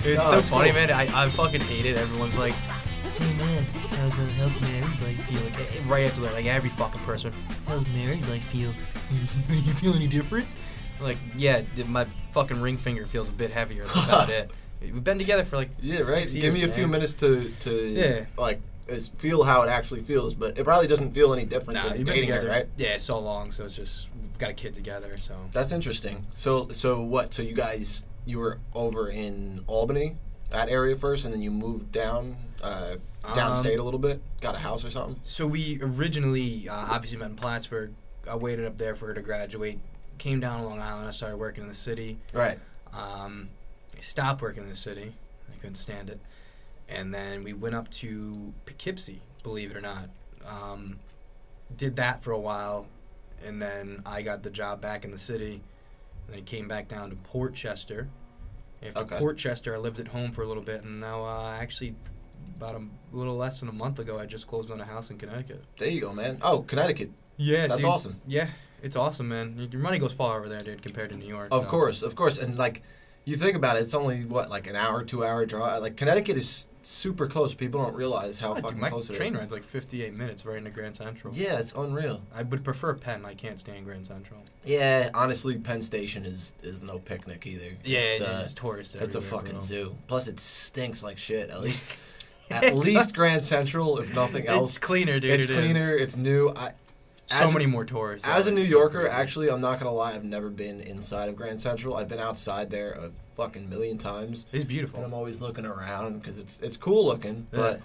It's so funny, cool. Man. I fucking hate it. Everyone's like, hey man, how's married life feel? Like, right after that, like every fucking person, how's married life feel? You feel any different? Like, yeah, my fucking ring finger feels a bit heavier. That's about it. We've been together for like 6 years. Give me a few minutes to like feel how it actually feels, but it probably doesn't feel any different than dating her, right? Yeah, it's so long, so it's just we've got a kid together. So that's interesting. So what? So you were over in Albany, that area first, and then you moved down downstate a little bit, got a house or something. So we originally obviously met in Plattsburgh. I waited up there for her to graduate. Came down to Long Island. I started working in the city. Right. I stopped working in the city. I couldn't stand it. And then we went up to Poughkeepsie, believe it or not. Did that for a while, and then I got the job back in the city. And I came back down to Port Chester. After Port Chester, I lived at home for a little bit, and now actually about a little less than a month ago, I just closed on a house in Connecticut. There you go, man. Oh, Connecticut. Yeah, that's dude, awesome. Yeah, it's awesome, man. Your money goes far over there, dude, compared to New York. Of course. And like, you think about it, it's only like an hour, 2 hour drive. Like Connecticut is super close. People don't realize how fucking close it is. My train ride's like 58 minutes right into Grand Central. Yeah, it's unreal. I would prefer Penn. I can't stand Grand Central. Yeah, honestly, Penn Station is no picnic either. Yeah, it's tourist everywhere. It's a fucking zoo. Plus, it stinks like shit. At least Grand Central, if nothing else. It's cleaner, dude. It's cleaner. It's new. So many more tourists. As a New Yorker, actually, I'm not going to lie, I've never been inside of Grand Central. I've been outside there a fucking million times. It's beautiful. And I'm always looking around because it's cool looking. Yeah. But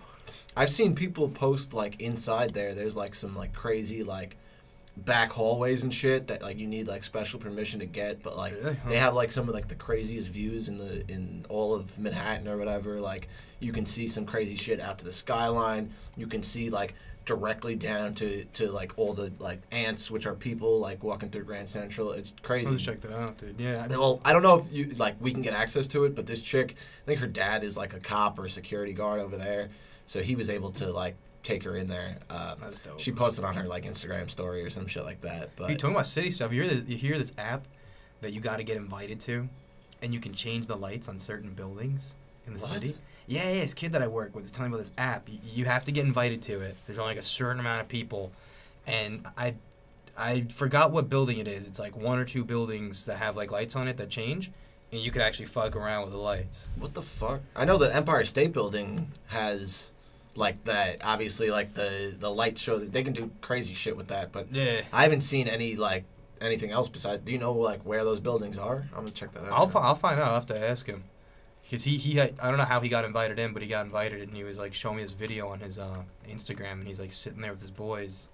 I've seen people post, like, inside there, there's, like, some, like, crazy, like, back hallways and shit that, like, you need, like, special permission to get. But, like, they have, like, some of, like, the craziest views in all of Manhattan or whatever. Like, you can see some crazy shit out to the skyline. You can see, like, directly down to like all the like ants, which are people like walking through Grand Central. It's crazy. Let's check that out, dude. Yeah. Well, I don't know if you like we can get access to it, but this chick, I think her dad is like a cop or a security guard over there, so he was able to like take her in there. That's dope. She posted on her like Instagram story or some shit like that. But you talking about city stuff? You hear this app that you got to get invited to, and you can change the lights on certain buildings in the city. Yeah, this kid that I work with is telling me about this app. You have to get invited to it. There's only like a certain amount of people. And I forgot what building it is. It's like one or two buildings that have like lights on it that change. And you could actually fuck around with the lights. What the fuck? I know the Empire State Building has like that. Obviously, like the light show. They can do crazy shit with that. But yeah. I haven't seen any like anything else besides. Do you know like where those buildings are? I'm going to check that out. I'll find out. I'll have to ask him. Because he I don't know how he got invited in, but he got invited, and he was, like, showing me this video on his Instagram, and he's, like, sitting there with his boys,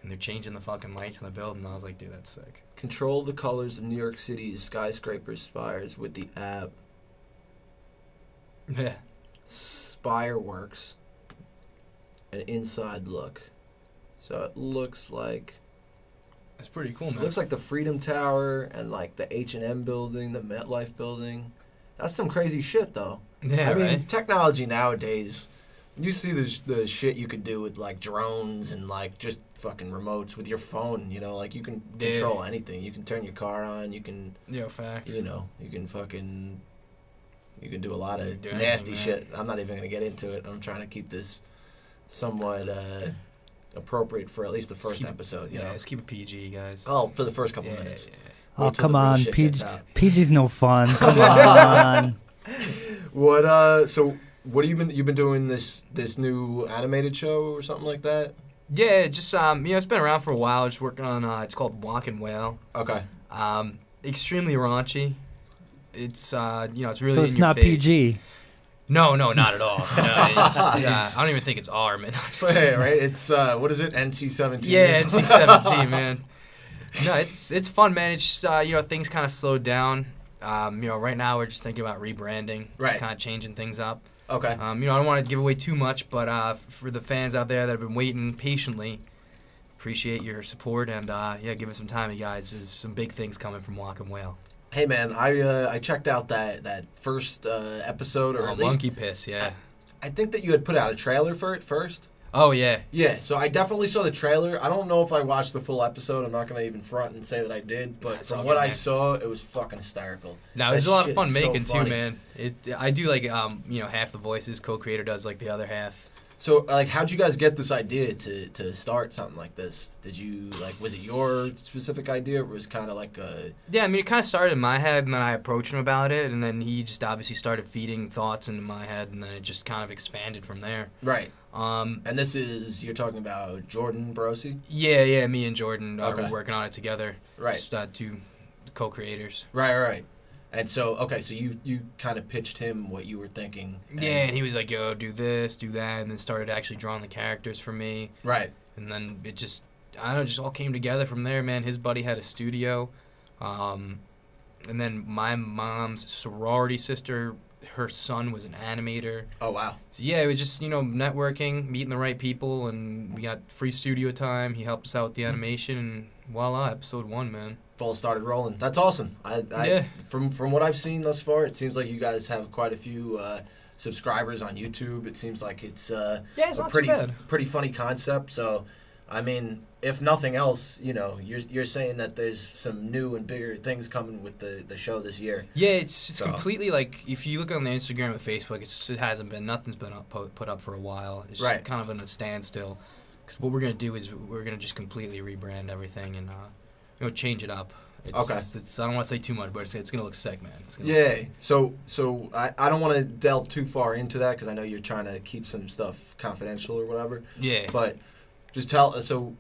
and they're changing the fucking lights in the building, and I was like, dude, that's sick. Control the colors of New York City's skyscraper spires with the app. Yeah. Spireworks. An inside look. So it looks like... That's pretty cool, man. It looks like the Freedom Tower and, like, the H&M building, the MetLife building. That's some crazy shit, though. Yeah, I mean, technology nowadays, you see the shit you could do with, like, drones and, like, just fucking remotes with your phone, you know? Like, you can control anything. You can turn your car on. You can... facts. You know, you can fucking... You can do a lot of nasty shit. I'm not even going to get into it. I'm trying to keep this somewhat appropriate for at least the first episode, you know? Let's keep it PG, guys. Oh, for the first couple minutes. Yeah. Oh, come on. PG's no fun. Come on. So what have you've been doing this new animated show or something like that? Yeah, just it's been around for a while. Just working on it's called WoknWhale. Okay. Extremely raunchy. It's it's really so it's in your not face. PG. No, not at all. No, I don't even think it's R, man. Yeah, right? It's what is it? NC-17. Yeah, NC-17, man. No, it's fun, man. It's just, things kind of slowed down. Right now we're just thinking about rebranding. Right. Just kind of changing things up. Okay. I don't want to give away too much, but for the fans out there that have been waiting patiently, appreciate your support, and give us some time, you guys. There's some big things coming from WoknWhale. Hey, man, I checked out that first episode, or at least... Monkey Piss, yeah. I think that you had put out a trailer for it first. Oh, yeah. Yeah, so I definitely saw the trailer. I don't know if I watched the full episode. I'm not going to even front and say that I did. But from what I saw, it was fucking hysterical. No, it was a lot of fun making, so too, man. I do, like, half the voices. Co-creator does, like, the other half. So, like, how'd you guys get this idea to start something like this? Did you, like, was it your specific idea, or was it kind of like a... Yeah, I mean, it kind of started in my head, and then I approached him about it, and then he just obviously started feeding thoughts into my head, and then it just kind of expanded from there. Right. And this is, you're talking about Jordan Barossi? Yeah, me and Jordan are working on it together. Right. Just two co-creators. Right. And so, okay, so you kind of pitched him what you were thinking. Yeah, and he was like, yo, do this, do that, and then started actually drawing the characters for me. Right. And then it just, I don't know, just all came together from there, man. His buddy had a studio. And then my mom's sorority sister, her son was an animator. Oh, wow. So, yeah, it was just, networking, meeting the right people, and we got free studio time. He helped us out with the animation, and voila, episode 1, man. Ball started rolling. That's awesome. Yeah. From what I've seen thus far, it seems like you guys have quite a few subscribers on YouTube. It seems like it's it's a not too bad. pretty funny concept. So, I mean, if nothing else, you're saying that there's some new and bigger things coming with the show this year. Yeah, it's completely like, if you look on the Instagram and Facebook, nothing's been put up for a while. It's just kind of in a standstill. Because what we're gonna do is we're gonna just completely rebrand everything and change it up. It's I don't want to say too much, but it's gonna look sick, man. Look sick. So I don't want to delve too far into that because I know you're trying to keep some stuff confidential or whatever. Yeah. But just tell. So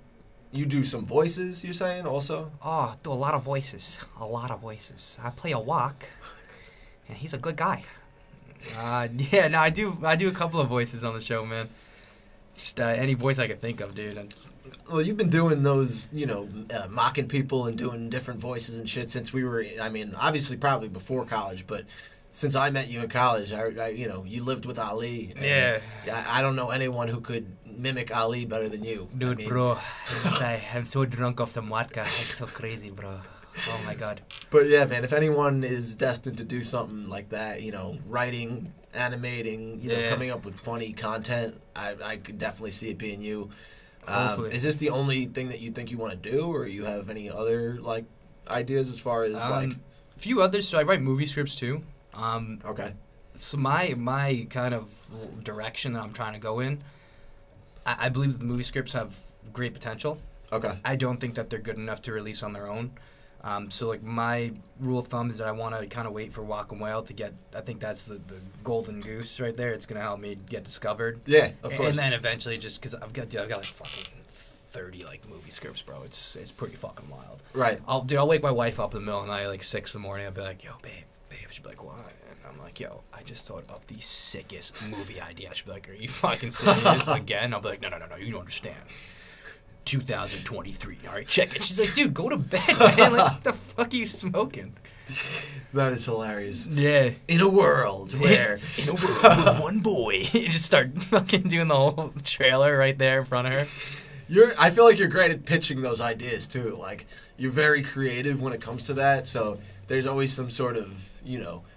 you do some voices, you're saying also? Oh, do a lot of voices. I play a Wok, and he's a good guy. I do a couple of voices on the show, man. Just any voice I could think of, dude. Well, you've been doing those, mocking people and doing different voices and shit since we were, I mean, obviously probably before college, but since I met you in college, you lived with Ali. Yeah. I don't know anyone who could mimic Ali better than you. Dude, bro, I'm so drunk off the vodka. It's so crazy, bro. Oh, my God. But, yeah, man, if anyone is destined to do something like that, writing, animating, coming up with funny content, I could definitely see it being you. Is this the only thing that you think you want to do, or you have any other ideas as far as a few others? So I write movie scripts too. Okay. So my kind of direction that I'm trying to go in, I believe that the movie scripts have great potential. Okay. I don't think that they're good enough to release on their own. So my rule of thumb is that I want to kind of wait for WoknWhale to get. I think that's the golden goose right there. It's gonna help me get discovered. Yeah, of course. And then eventually, just because I've got like fucking 30 movie scripts, bro. It's pretty fucking wild. Right. I'll wake my wife up in the middle of the night, like 6 in the morning. I'll be like, yo, babe. She'll be like, why? And I'm like, yo, I just thought of the sickest movie idea. She'll be like, are you fucking serious again? I'll be like, no, you don't understand. 2023. All right, check it. She's like, dude, go to bed, man. Like, what the fuck are you smoking? That is hilarious. Yeah. In a world where... in a world with one boy. You just start fucking doing the whole trailer right there in front of her. I feel like you're great at pitching those ideas, too. Like, you're very creative when it comes to that, so there's always some sort of,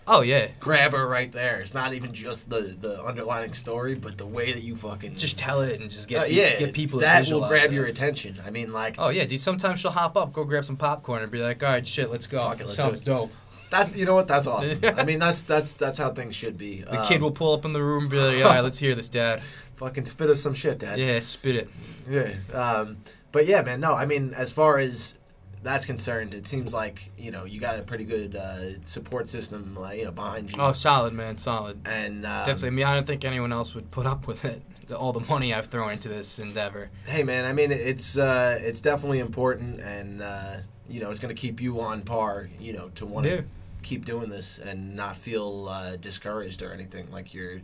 Oh, yeah. grabber right there. It's not even just the underlining story, but the way that you fucking... Just tell it and just get people to that visualize will grab it. your attention. I mean, like... Oh, yeah, dude. Sometimes she'll hop up, go grab some popcorn, and be like, all right, shit, let's go. Fuck it, let's Sounds dope. That's, you know what? That's awesome. I mean, that's how things should be. The kid will pull up in the room and be like, all right, let's hear this, Dad. Fucking spit us some shit, Dad. Yeah, spit it. Yeah. But yeah, man, no, I mean, as far as that's concerned, it seems like, you got a pretty good support system, behind you. Oh, solid, man, solid. And definitely, I mean, I don't think anyone else would put up with it. All the money I've thrown into this endeavor. Hey, man, I mean, it's definitely important, and it's going to keep you on par, to want to keep doing this and not feel discouraged or anything like you're,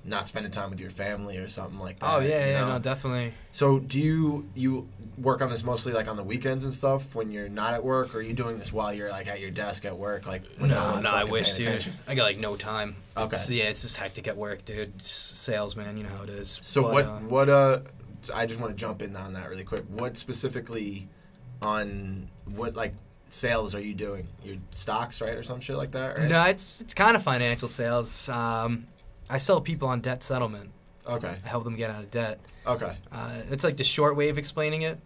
not spending time with your family or something like that. Oh, yeah, no, definitely. So do you work on this mostly like on the weekends and stuff when you're not at work, or are you doing this while you're like at your desk at work? Like no, I wish, dude. I got like no time. Okay. It's just hectic at work, dude. It's sales, man, you know how it is. So what I just want to jump in on that really quick. What specifically on what sales are you doing? Your stocks, right, or some shit like that, right? No, it's kind of financial sales. I sell people on debt settlement. Okay. I help them get out of debt. Okay. It's like the short way of explaining it.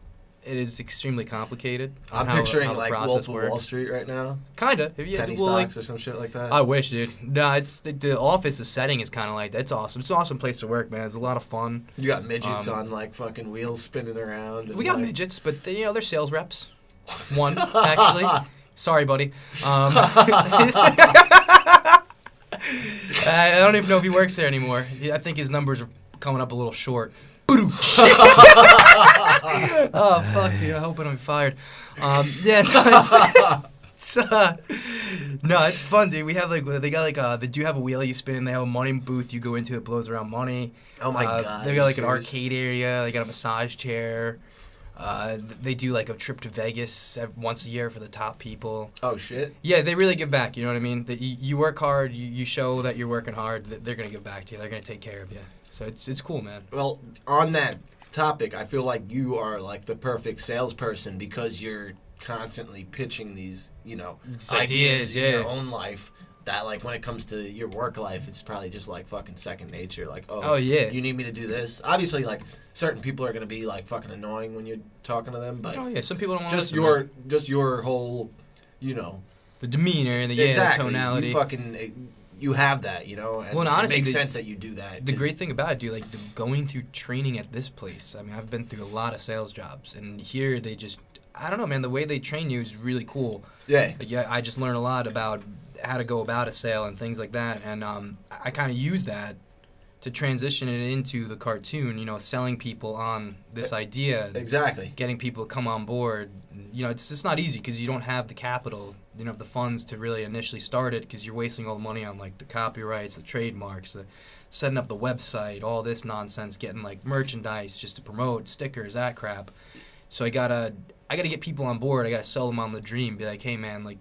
It is extremely complicated. I'm picturing like Wolf of Wall Street right now. Kinda. Penny stocks or some shit like that. I wish, dude. No, it's the office. The setting is kind of like it's awesome. It's an awesome place to work, man. It's a lot of fun. You got midgets on like fucking wheels spinning around. And we got midgets, but they're sales reps. One actually. Sorry, buddy. I don't even know if he works there anymore. I think his numbers are coming up a little short. Oh fuck, dude! I hope I don't get fired. Yeah, no, it's fun, dude. We have they do have a wheel you spin. They have a money booth you go into. It blows around money. Oh my god! They got like an arcade area. They got a massage chair. They do like a trip to Vegas once a year for the top people. Oh shit! Yeah, they really give back. You know what I mean? That you work hard. You show that you're working hard. They're gonna give back to you. They're gonna take care of you. So it's cool, man. Well, on that topic, I feel like you are like the perfect salesperson because you're constantly pitching these, ideas in your own life that like when it comes to your work life, it's probably just like fucking second nature. Like, oh yeah, you need me to do this. Obviously, like certain people are gonna be like fucking annoying when you're talking to them, but some people don't want to just your whole, the demeanor and the tonality. You have that, and honestly, it makes sense that you do that. The great thing about it, dude, going through training at this place, I mean, I've been through a lot of sales jobs, and here they just, I don't know, man, the way they train you is really cool. Yeah. I just learned a lot about how to go about a sale and things like that, and I kind of use that to transition it into the cartoon, selling people on this idea. Exactly. Getting people to come on board. It's just not easy because you don't have the capital, you don't have the funds to really initially start it because you're wasting all the money on, like, the copyrights, the trademarks, setting up the website, all this nonsense, getting, like, merchandise just to promote, stickers, that crap. So I gotta get people on board. I gotta sell them on the dream. Be like, hey, man, like,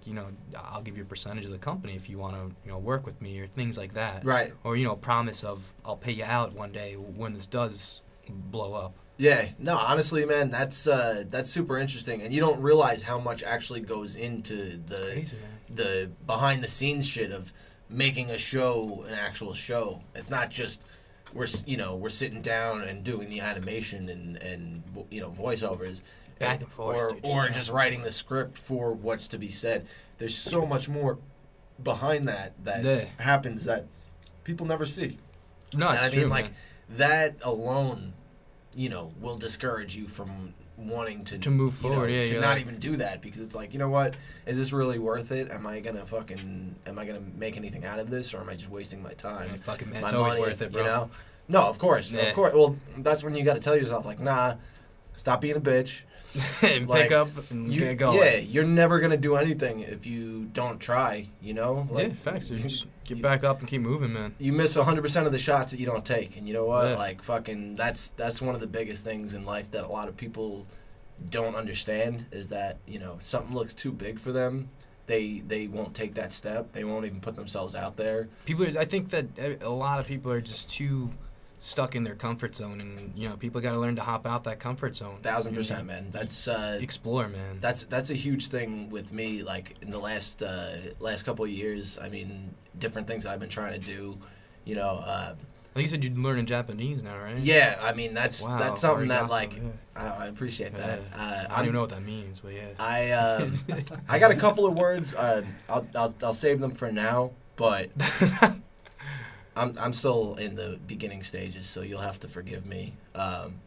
I'll give you a percentage of the company if you want to, work with me or things like that. Right. Or, promise of I'll pay you out one day when this does blow up. Yeah. No, honestly, man, that's super interesting, and you don't realize how much actually goes into the behind the scenes shit of making a show an actual show. It's not just we're sitting down and doing the animation and voiceovers. Back and forth. Or just writing the script for what's to be said. There's so much more behind that happens that people never see. No, it's true, like, that alone, will discourage you from wanting to move forward, to not even do that, because it's like, you know what, is this really worth it? Am I gonna make anything out of this, or am I just wasting my time? Man, it's always worth it, bro. No, of course. Well, that's when you got to tell yourself, like, nah, stop being a bitch. And pick up and get going. Yeah, you're never going to do anything if you don't try, Like, facts. You just get back up and keep moving, man. You miss 100% of the shots that you don't take. And you know what? Yeah. Like, fucking, that's one of the biggest things in life that a lot of people don't understand is that, something looks too big for them. They won't take that step. They won't even put themselves out there. I think that a lot of people are just too stuck in their comfort zone, and people got to learn to hop out that comfort zone. 1000%, man. That's explore, man. That's a huge thing with me. Like in the last couple of years, I mean, different things I've been trying to do. Like you said, you're learning Japanese now, right? Yeah, I mean that's something that like I appreciate that. I don't even know what that means, but yeah. I got a couple of words. I'll save them for now, but. I'm still in the beginning stages, so you'll have to forgive me.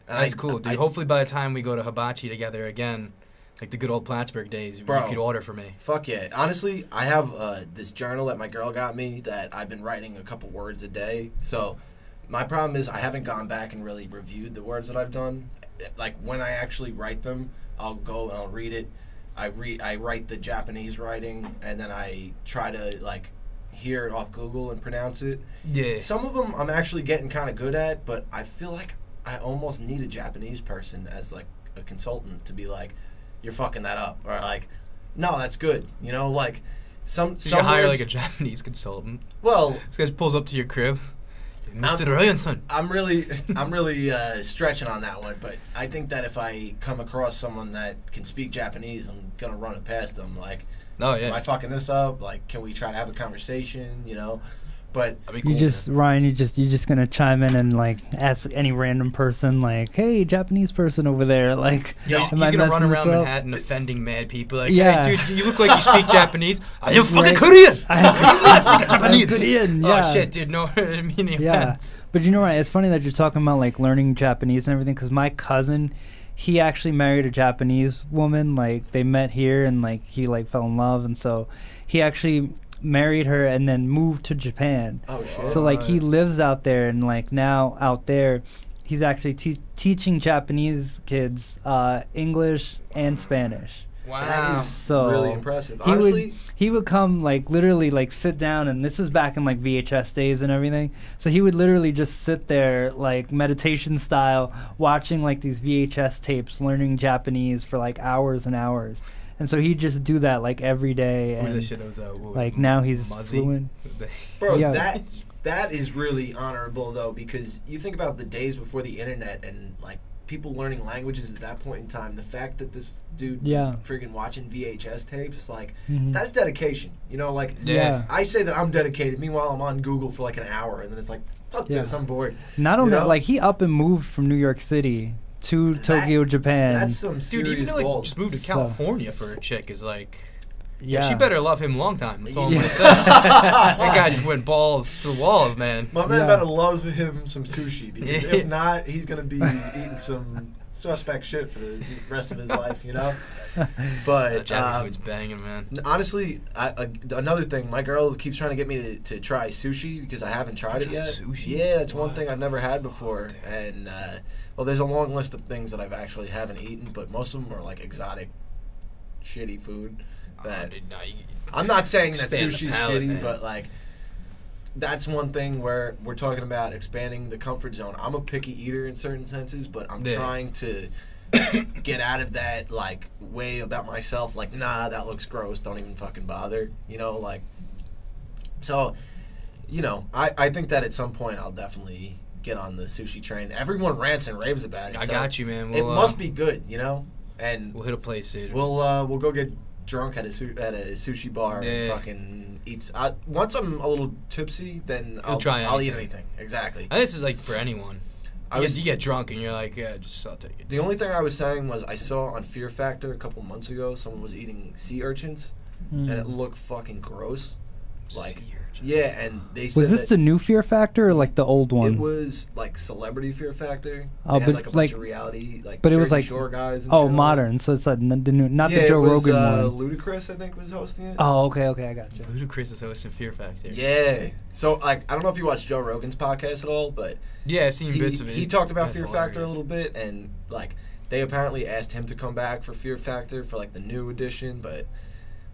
That's cool, dude. Hopefully by the time we go to Hibachi together again, like the good old Plattsburgh days, you could order for me. Fuck yeah. Honestly, I have this journal that my girl got me that I've been writing a couple words a day. So my problem is I haven't gone back and really reviewed the words that I've done. Like when I actually write them, I'll go and I'll read it. I write the Japanese writing, and then I try to like hear it off Google and pronounce it. Yeah. Some of them I'm actually getting kind of good at, but I feel like I almost need a Japanese person as like a consultant to be like, you're fucking that up, or like, no, that's good. Like some you hire like a Japanese consultant. Well, this guy pulls up to your crib. Mr. Ryan-san. I'm really stretching on that one, but I think that if I come across someone that can speak Japanese, I'm gonna run it past them. Like, oh yeah, am I fucking this up? Like, can we try to have a conversation? But That'd be cool, You just Ryan, you're just gonna chime in and like ask any random person like, hey, Japanese person over there, like, yeah, he's am I gonna run messing around this up? Manhattan offending mad people. Like, Yeah. hey, dude, you look like you speak Japanese. I am fucking Right. Korean. I'm Japanese. Korean, yeah. Oh shit, dude, no, I didn't mean any Yeah. offense. But you know, right? It's funny that you're talking about like learning Japanese and everything, because my cousin, he actually married a Japanese woman. Like they met here, and like he like fell in love, and so he actually married her and then moved to Japan. oh shit. So like he lives out there, and like now out there, he's actually teaching Japanese kids English and Spanish. That Wow. is So really impressive. he Honestly, he would come like literally like sit down, and this was back in like VHS days and everything. So he would literally just sit there like meditation style, watching like these VHS tapes, learning Japanese for like hours and hours. And so he'd just do that like every day, What was and the shit that was what was like it, now he's Muzzy? fluent. bro, Yeah. that is really honorable though, because you think about the days before the internet and like people learning languages at that point in time. The fact that this dude Yeah. was freaking watching VHS tapes, like Mhm. that's dedication. You know, like Yeah. I say that I'm dedicated. Meanwhile, I'm on Google for like an hour, and then it's like, fuck Yeah. this, I'm bored. Not only You that, know? like he up and moved from New York City to Tokyo, Japan. That's some Dude, serious even to, like, balls. just move to So- California for a chick is like, yeah. she better love him a long time. That's all I'm Yeah. gonna say. That guy just went balls to the walls, man. My man Yeah. better loves him some sushi, because Yeah. if not, he's gonna be eating some suspect shit for the rest of his life, you know. But Japanese food's banging, man. honestly, another thing, my girl keeps trying to get me to try sushi because I haven't tried it Try yet. sushi? Yeah, that's one What thing I've never had before, fuck, dude? and well, there's a long list of things that I've actually haven't eaten, but most of them are like exotic, shitty food. That Dude, no, I'm not saying that Expand the sushi's palate, shitty, man. but like that's one thing where we're talking about expanding the comfort zone. I'm a picky eater in certain senses, but I'm Yeah. trying to get out of that like way about myself. Like, nah, that looks gross. Don't even fucking bother. You know, like. So, you know, I think that at some point I'll definitely get on the sushi train. Everyone rants and raves about it. I so got you, man. It We'll, must be good, you know. And We'll hit a place, dude. we'll go get drunk at a sushi bar and Yeah. fucking eat. Once I'm a little tipsy, then I'll try I'll eat anything. anything. Exactly. I think this is like for anyone. I was, You get drunk and you're like, yeah, just I'll take it. the only thing I was saying was I saw on Fear Factor a couple months ago someone was eating sea urchins Mm. and it looked fucking gross. Like, Sea urchins. yeah, and they said Was this that the new Fear Factor or like the old one? it was like Celebrity Fear Factor. Oh, They had but, like a bunch like- of reality, like but it was Jersey like- Shore guys. And Oh, shit on it. modern. So it's like the new, not Yeah, the Joe it was, Rogan one. Ludacris, I think, was hosting it. Oh, okay, I got you. Ludacris is hosting Fear Factor. Yeah. So, like, I don't know if you watch Joe Rogan's podcast at all, but Yeah, I've seen bits of it. he talked about That's Fear Factor a hilarious. little bit, and, like, they apparently asked him to come back for Fear Factor for, like, the new edition, but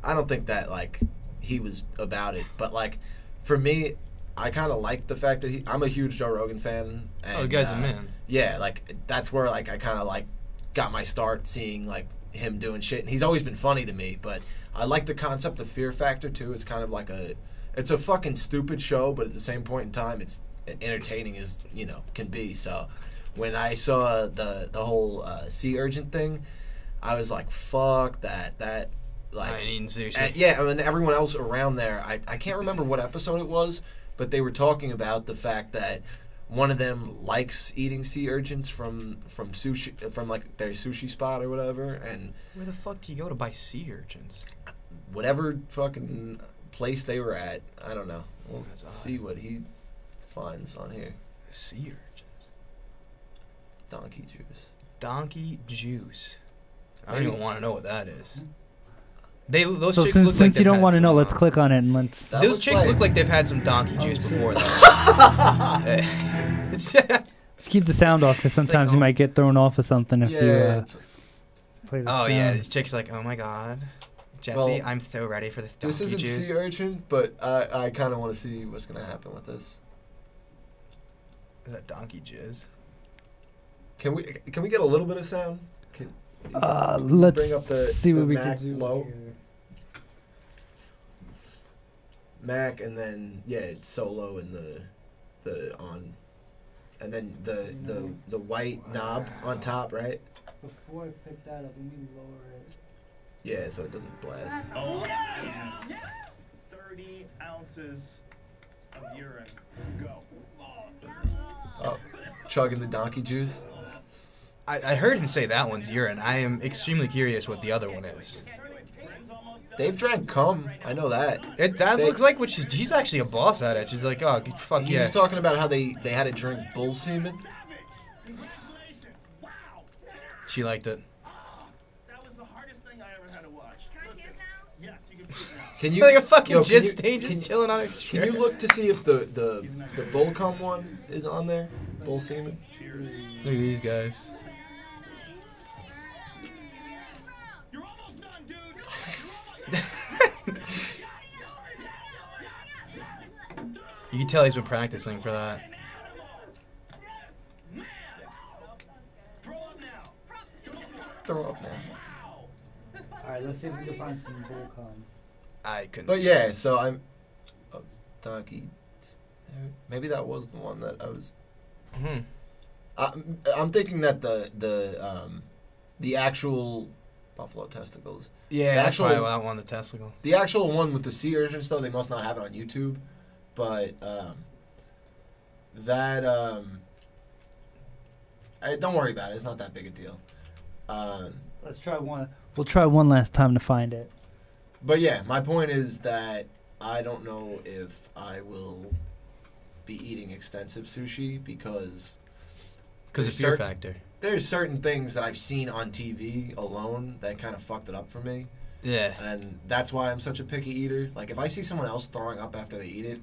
I don't think that, like, he was about it. But, like, for me, I kind of like the fact that I'm a huge Joe Rogan fan. And, Oh, the guy's a man. Yeah, like, that's where, like, I kind of, like, got my start seeing, like, him doing shit. And he's always been funny to me, but I like the concept of Fear Factor, too. It's kind of like it's a fucking stupid show, but at the same point in time, it's entertaining as, you know, can be. So when I saw the whole sea urchin thing, I was like, fuck that. Like, I ain't eating sushi. and, yeah, and everyone else around there, I can't remember what episode it was, but they were talking about the fact that one of them likes eating sea urchins from sushi, from like their sushi spot or whatever, and Where the fuck do you go to buy sea urchins? whatever fucking place they were at, I don't know. We'll That's odd. see what he finds on here. Sea urchins. Donkey juice. Donkey juice. I don't Maybe- even want to know what that is. Those So chicks since, look like since you they've don't had want to some, know, let's click on it and let's. That Those looks chicks like- look like they've had some donkey juice shit. before that. It's- Let's keep the sound off because sometimes you oh. might get thrown off of something if you Yeah. play the oh sound. yeah, these chicks are like, oh my god, Jeffy, Well, I'm so ready for this donkey This isn't juice. sea urchin, but I kind of want to see what's gonna happen with this. Is that donkey jizz? Can we get a little bit of sound? Can you Let's bring up the see what we Mac can do. low? here. Mac, and then yeah, it's solo in the on, and then the white knob on top, right? Before I pick that up, let me lower it. Yeah, so it doesn't blast. Oh, yes. 30 ounces of urine. Go. Oh, chugging the donkey juice. I heard him say that one's urine. I am extremely curious what the other one is. They've drank cum. I know that. That looks like what she's actually a boss at it. She's like, oh, fuck He yeah. was talking about how they had to drink bull semen. She liked it. That was the hardest thing I ever had to watch. Can I puke now? Yes, you can puke now. Can It's like a fucking yo, jizz stain just chilling on her chair. Can you look to see if the bull cum one is on there? Bull semen. Look at these guys. You're almost done, dude. You can tell he's been practicing for that. Throw up now. Throw up now. All right, let's see if we can find some bull cum. I couldn't. But yeah, so I'm. Oh, donkey. Maybe that was the one that I was. Mhm. I'm thinking that the actual buffalo testicles. Yeah, The that's actual- probably that one, the testicle. The actual one with the sea urchin stuff, they must not have it on YouTube. But don't worry about it. It's not that big a deal. Let's try one. We'll try one last time to find it. But yeah, my point is that I don't know if I will be eating extensive sushi because Because of there's fear certain- factor. there's certain things that I've seen on TV alone that kind of fucked it up for me. Yeah. And that's why I'm such a picky eater. Like, if I see someone else throwing up after they eat it,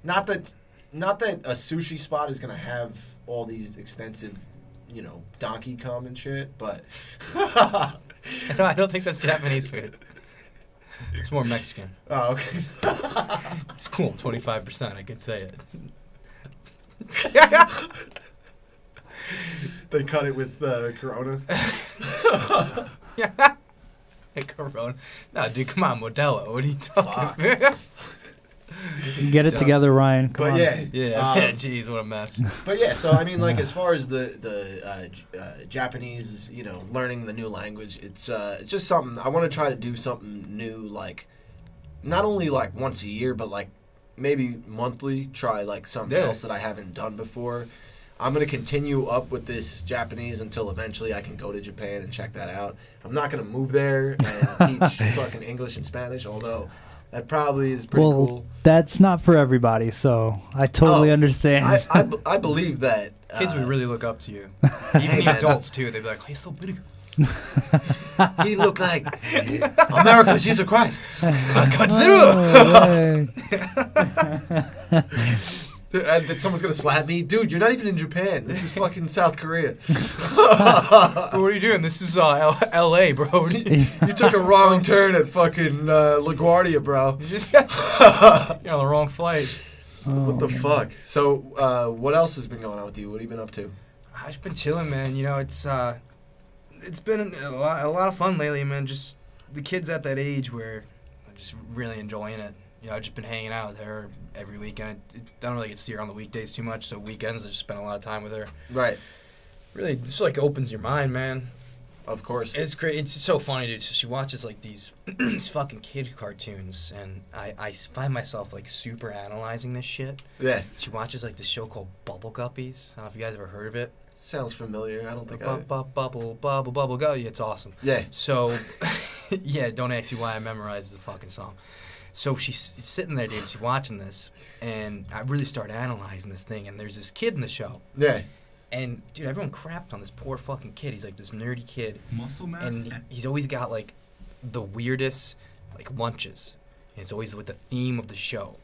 not that a sushi spot is going to have all these extensive, donkey cum and shit, but... I don't think that's Japanese food. It's more Mexican. Oh, okay. It's cool. 25%. I can say it. They cut it with Corona. Yeah. Hey, Corona. No, dude, come on, Modelo. What are you talking about? Get it together, Ryan. Come But on. yeah. Yeah, jeez, what a mess. But yeah, so I mean, like, as far as the Japanese, learning the new language, it's just something I want to try to do something new, like not only like once a year, but like maybe monthly. Try like something else that I haven't done before. I'm gonna continue up with this Japanese until eventually I can go to Japan and check that out. I'm not gonna move there and teach fucking English and Spanish, although that probably is pretty cool. That's not for everybody, so I totally understand. I believe that Kids would really look up to you. Even the adults, too. They'd be like, he's so beautiful. he looked like America's Jesus Christ. I cut through. And then someone's gonna slap me, dude. You're not even in Japan. This is fucking South Korea. What are you doing? This is L.A., bro. You took a wrong turn at fucking LaGuardia, bro. You're on the wrong flight. What the fuck? So, what else has been going on with you? What have you been up to? I've just been chilling, man. It's been a lot of fun lately, man. Just the kids at that age where I'm just really enjoying it. I've just been hanging out with her every weekend. I don't really get to see her on the weekdays too much, so weekends I just spend a lot of time with her. Right. Really, just like opens your mind, man. Of course. It's great. It's so funny, dude. So she watches like these these fucking kid cartoons, and I find myself like super analyzing this shit. Yeah. She watches like this show called Bubble Guppies. I don't know if you guys ever heard of it. Sounds familiar. I don't think Bubble Guppy. It's awesome. Yeah. So, yeah, don't ask me why I memorized the fucking song. So she's sitting there, dude. She's watching this, and I really start analyzing this thing. And there's this kid in the show. Yeah. And, dude, everyone crapped on this poor fucking kid. He's like this nerdy kid. Muscle mass. And he's always got, like, the weirdest, like, lunches. And it's always with the theme of the show.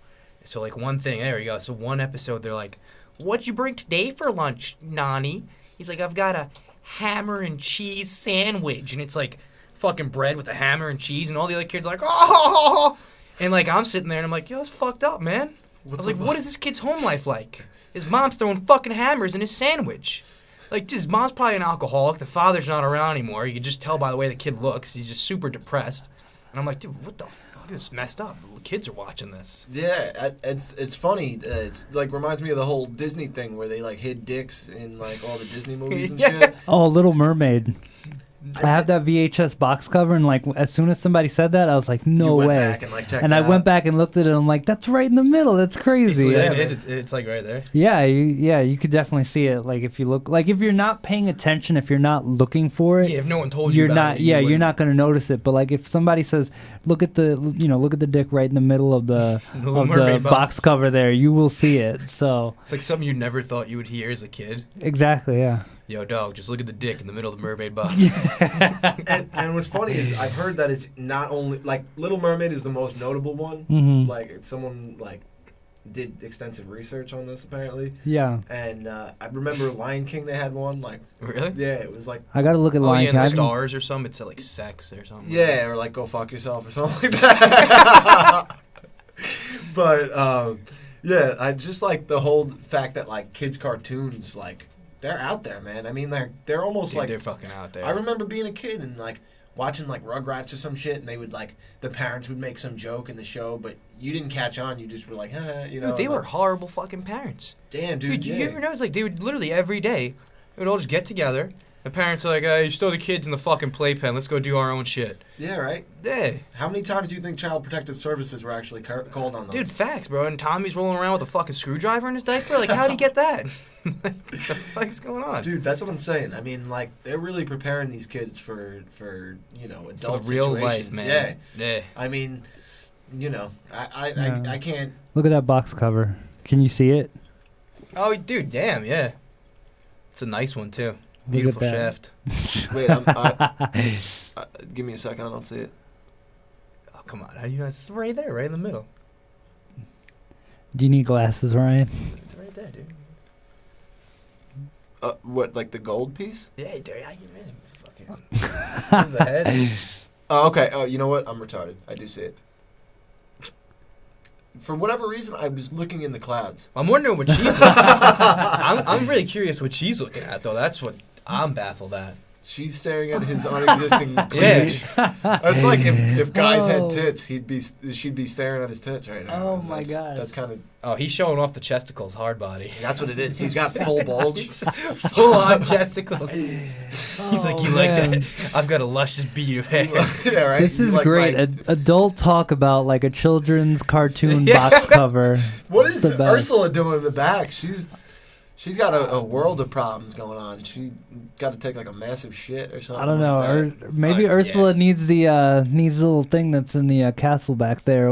So, like, one thing, there we go. So, one episode, they're like, what'd you bring today for lunch, Nani? He's like, I've got a hammer and cheese sandwich. And it's, like, fucking bread with a hammer and cheese. And all the other kids are like, oh. And, like, I'm sitting there, and I'm like, yo, that's fucked up, man. I was like, what is this kid's home life like? His mom's throwing fucking hammers in his sandwich. Like, his mom's probably an alcoholic. The father's not around anymore. You can just tell by the way the kid looks. He's just super depressed. And I'm like, dude, what the fuck? This is messed up. The kids are watching this. Yeah, it's funny. It's like reminds me of the whole Disney thing where they like hid dicks in like all the Disney movies and Yeah. shit. Oh, Little Mermaid. I have that VHS box cover, and like as soon as somebody said that, I was like, no You went way. back and, like, checked And it I went out? back and looked at it. I'm like, that's right in the middle. That's crazy. Yeah, Yeah, it is. man. It's like right there. Yeah, you could definitely see it. Like if you look, like if you're not paying attention, if you're not looking for it, Yeah, if no one told you you're about not. it, Yeah, you're wouldn't. not gonna notice it. But like if somebody says, look at the dick right in the middle of the Little of the Mermaid box cover there, you will see it. So It's like something you never thought you would hear as a kid. exactly, yeah. Yo, dog, just look at the dick in the middle of the mermaid box. And what's funny is I've heard that it's not only like Little Mermaid is the most notable one. Mhm. Like someone like did extensive research on this apparently, Yeah, and I remember Lion King they had one like Really? yeah it was like I gotta look at Oh, Lion yeah, King. and I the didn't- stars or something. It's like sex or something. yeah or like go fuck yourself or something like that. But yeah, I just like the whole fact that like kids cartoons like they're out there, man. I mean they're almost Dude, like they're fucking out there. I remember being a kid and like watching like Rugrats or some shit, and they would like the parents would make some joke in the show, but you didn't catch on. You just were like, you know. Dude, they like, were horrible fucking parents. damn, dude. Dude, yeah. you ever notice, like, they would literally every day, they would all just get together. The parents are like, you stole the kids in the fucking playpen. Let's go do our own shit. Yeah, right. Yeah. How many times do you think Child Protective Services were actually called on those? Dude, facts, bro. And Tommy's rolling around with a fucking screwdriver in his diaper? Like, how'd he get that? Like, what the fuck's going on? Dude, that's what I'm saying. I mean, like they're really preparing these kids for adult For real situations. life, man. Yeah. Yeah. I mean, Yeah. I can't. Look at that box cover. Can you see it? Oh, dude, damn, yeah. It's a nice one, too. Look at Beautiful that. shaft. Wait, give me a second. I don't see it. Oh, come on. How do you know? It's right there, right in the middle. Do you need glasses, Ryan? It's right there, dude. What, like the gold piece? Yeah, dude, I can imagine fucking... the head. Oh, okay. Oh, you know what? I'm retarded. I do see it. For whatever reason, I was looking in the clouds. I'm wondering what she's looking at. I'm really curious what she's looking at, though. That's what I'm baffled at. She's staring at his unexisting Yeah. cleavage. That's like if guys Oh. had tits, she'd be staring at his tits right now. Oh And my that's, God. That's kind of Oh, he's showing off the chesticles, hard body. that's what it is. He's got full bulge. Full on chesticles. He's like, you like man. that? I've got a luscious bead of hair. Yeah, right. This You is like great. my- Adult talk about like a children's cartoon Yeah. box cover. What It's is the best. Ursula doing in the back? She's got a world of problems going on. She's got to take like a massive shit or something. I don't know. Like that. Maybe Yeah. Ursula needs the little thing that's in the castle back there.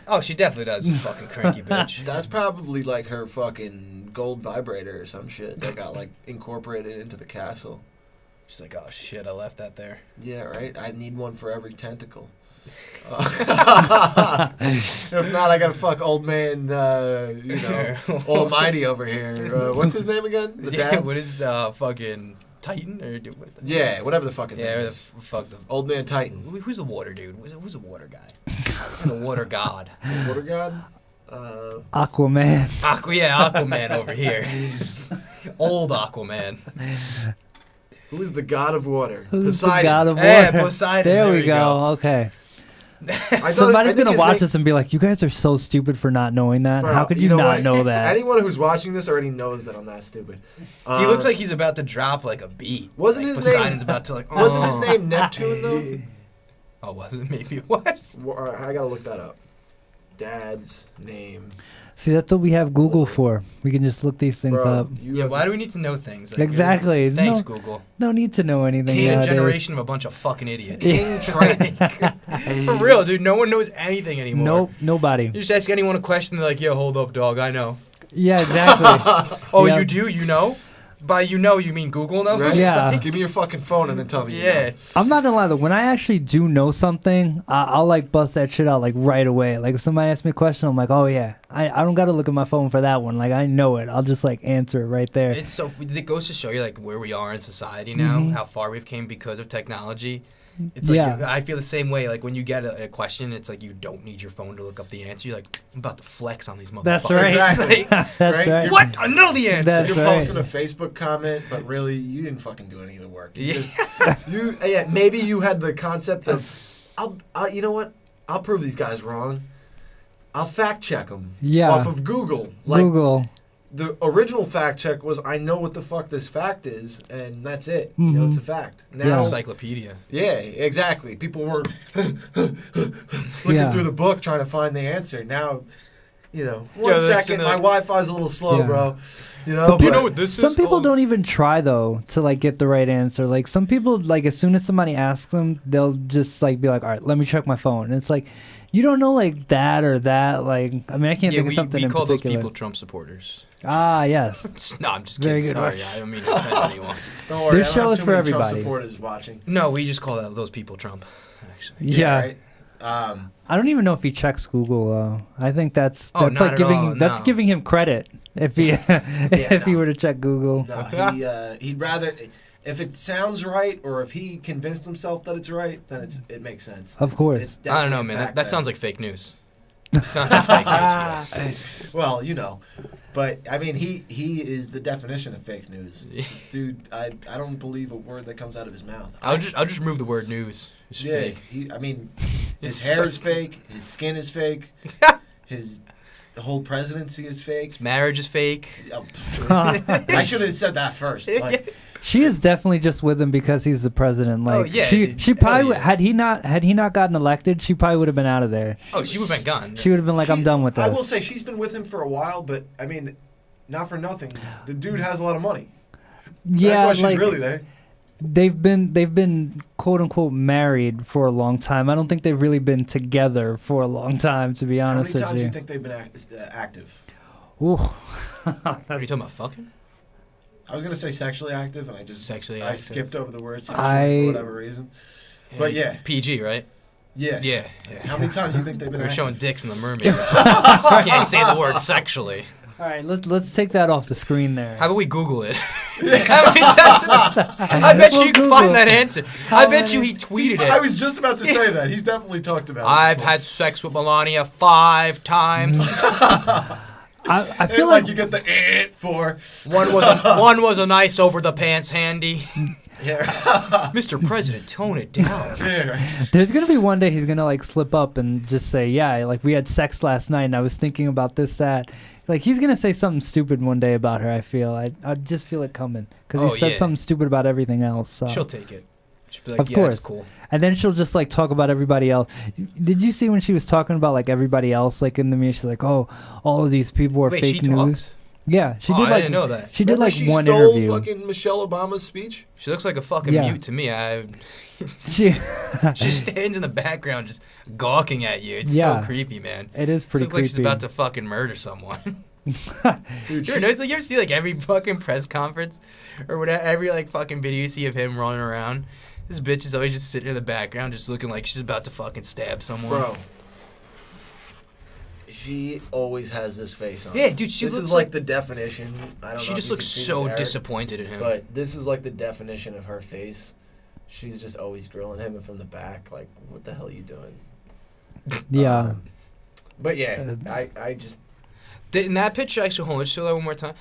Oh, she definitely does, fucking cranky bitch. That's probably like her fucking gold vibrator or some shit that got like incorporated into the castle. She's like, oh shit, I left that there. Yeah, right. I need one for every tentacle. If not, I gotta fuck old man, Almighty over here. What's his name again? The Yeah, dad? what is fucking Titan or what the- Yeah, whatever the fuck his yeah, name where the is. fuck the Old man Titan. who's the water dude? Who's the water guy? The water god. Water god. Aquaman. Aquaman over here. Old Aquaman. Who is the god of water? Who's Poseidon. the god of Yeah, water? Poseidon, There there we we go. go. Okay. I thought- Somebody's I think gonna his watch name- this and be like, "You guys are so stupid for not knowing that. Bro, How could you, know not what? know that?" Anyone who's watching this already knows that I'm that stupid. He looks like he's about to drop like a beat. Wasn't like his Poseidon's name- about to like. Wasn't his oh. name Neptune though? Oh, was it? Maybe it was. Well, I gotta look that up. Dad's name. See, that's what we have Google for. We can just look these things Bro, up. you Yeah, have- why do we need to know things? Like, Exactly. Thanks, No. Google. No need to know anything. King nowadays. generation of a bunch of fucking idiots. King Triton. For real, dude. No one knows anything anymore. Nope, nobody. You just ask anyone a question, they're like, "Yo, hold up, dog. I know." Yeah, exactly. Oh, Yeah. you do? You know? By you know, you mean Google knows? Right? Yeah. Give me your fucking phone and then tell me. you Yeah. know. I'm not gonna lie though. When I actually do know something, I'll like bust that shit out like right away. Like if somebody asks me a question, I'm like, oh yeah, I don't gotta look at my phone for that one. Like I know it. I'll just like answer it right there. It's so. It goes to show you like where we are in society now, Mhm. how far we've came because of technology. It's like Yeah. I feel the same way. Like when you get a question, it's like you don't need your phone to look up the answer. You're like, I'm about to flex on these motherfuckers. That's right. Exactly. That's Right? right. What? I know the answer. That's You're right. posting a Facebook comment, but really, you didn't fucking do any of the work. You Yeah. just, yeah, maybe you had the concept of, you know what? I'll prove these guys wrong. I'll fact check them. Yeah. Off of Google. Like, Google. the original fact check was, I know what the fuck this fact is, and that's it. You know, it's a fact. Now, Encyclopedia. yeah, exactly. People were looking through the book trying to find the answer. Now, you know, one second, my Wi-Fi's a little slow, bro. You know, do you know what this is? Some people don't even try though to like get the right answer. Like some people, like as soon as somebody asks them, they'll just like be like, "All right, let me check my phone." And it's like, you don't know like that or that. Like, I mean, I can't think of something in particular. We call those people Trump supporters. Ah, yes. No, I'm just kidding. Sorry, I don't mean to offend anyone. Don't worry, this show is for everybody. Trump supporters watching. No, we just call those people Trump. Actually. Yeah. Right? I don't even know if he checks Google though. I think that's not like at giving all, that's no. giving him credit if he he were to check Google. No, he'd rather, if it sounds right or if he convinced himself that it's right, then it makes sense. Of course. It's I don't know, man. That sounds like fake news. Sounds like fake news, yes. Well, you know, but I mean, he is the definition of fake news. This dude, I don't believe a word that comes out of his mouth. I'll just remove the word news. It's fake. His hair is fake. His skin is fake. The whole presidency is fake. His marriage is fake. I should have said that first. Like, she is definitely just with him because he's the president. Like, she probably had he not gotten elected, she probably would have been out of there. Oh, she would have been gone. She would have been like, I'm done with this. I will say she's been with him for a while, but I mean, not for nothing. The dude has a lot of money. Yeah, that's why she's really there. They've been quote unquote married for a long time. I don't think they've really been together for a long time, to be honest with you. How many times do you think they've been active? Ooh. Are you talking about fucking? I was gonna say sexually active, and I skipped over the word sexually for whatever reason. But yeah, PG, right? Yeah. Yeah. How many times do you think they've been active? We're showing dicks in the mermaid. Can't say the word sexually. All right, let's take that off the screen there. How about we Google it? How many times? I bet you can find that answer. I bet you he tweeted it. I was just about to say that. He's definitely talked about it. I've had sex with Melania 5 times. I feel like you get the for. One was a nice over the pants handy. Yeah. Mr. President, tone it down. Yeah, right. There's gonna be one day he's gonna like slip up and just say, "Yeah, like we had sex last night, and I was thinking about this, that." Like he's gonna say something stupid one day about her. I feel. I just feel it coming because he said something stupid about everything else. So. She'll take it. She'll be like, of course. That's cool. And then she'll just like talk about everybody else. Did you see when she was talking about like everybody else like in the media? She's like, "Oh, all of these people are fake news." Talks? Yeah, she did. I Like, didn't know that. She did like she one stole interview. Fucking Michelle Obama's speech. She looks like a fucking mute to me. She stands in the background just gawking at you. It's so creepy, man. It is pretty looks creepy. like she's about to fucking murder someone. Dude, you ever see like every fucking press conference or whatever, every like fucking video you see of him running around? This bitch is always just sitting in the background, just looking like she's about to fucking stab someone. Bro. She always has this face on. Yeah, dude, this is like the definition. I don't know. She just looks so disappointed in him. But this is like the definition of her face. She's just always grilling him from the back, like, "What the hell are you doing?" Yeah. But yeah, I just. In that picture, actually, hold on, let's show that one more time.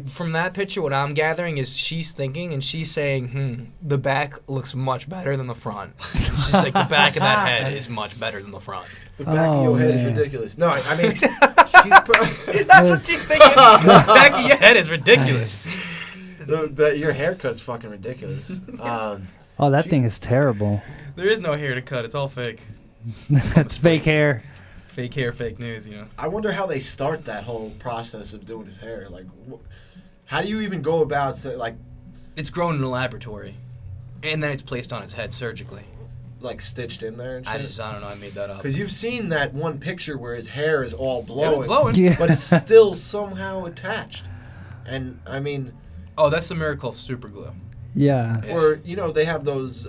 From that picture, what I'm gathering is she's thinking and she's saying, the back looks much better than the front. She's like, the back of that head is much better than the front. The back of your head is ridiculous. No, I mean, that's what she's thinking. The back of your head is ridiculous. Your haircut's fucking ridiculous. That thing is terrible. There is no hair to cut. It's all fake. It's fake hair. Fake hair, fake news, you know. I wonder how they start that whole process of doing his hair. Like, how do you even go about, like... It's grown in a laboratory, and then it's placed on his head surgically. Like, stitched in there and shit? I don't know, I made that up. Because you've seen that one picture where his hair is all blowing. Yeah. But it's still somehow attached. And, I mean... Oh, that's the miracle of super glue. Yeah. Or, you know, they have those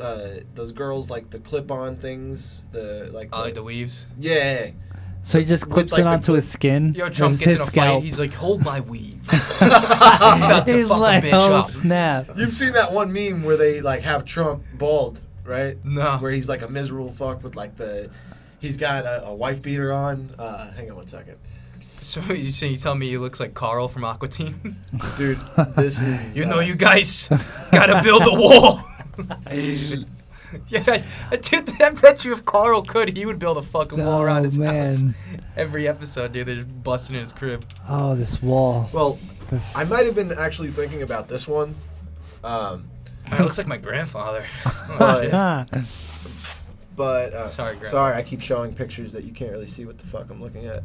girls, like, the clip-on things. Like the weaves? Yeah. So he just clips it onto his skin. Yo, Trump gets in a fight. He's like, "Hold my weave." He's about to fuck like, a bitch "Oh, up. snap." You've seen that one meme where they, like, have Trump bald, right? No. Where he's, like, a miserable fuck with, like, he's got a wife beater on. Hang on one second. So you tell me he looks like Carl from Aqua Teen? Dude, this is... You know you guys gotta build a wall. Yeah, dude, I bet you if Carl could, he would build a fucking wall around his house. Every episode, dude, they're just busting in his crib. Oh, this wall. Well, This. I might have been actually thinking about this one. It looks like my grandfather. Oh, But- shit. But Sorry, Grandpa. sorry, I keep showing pictures that you can't really see what the fuck I'm looking at.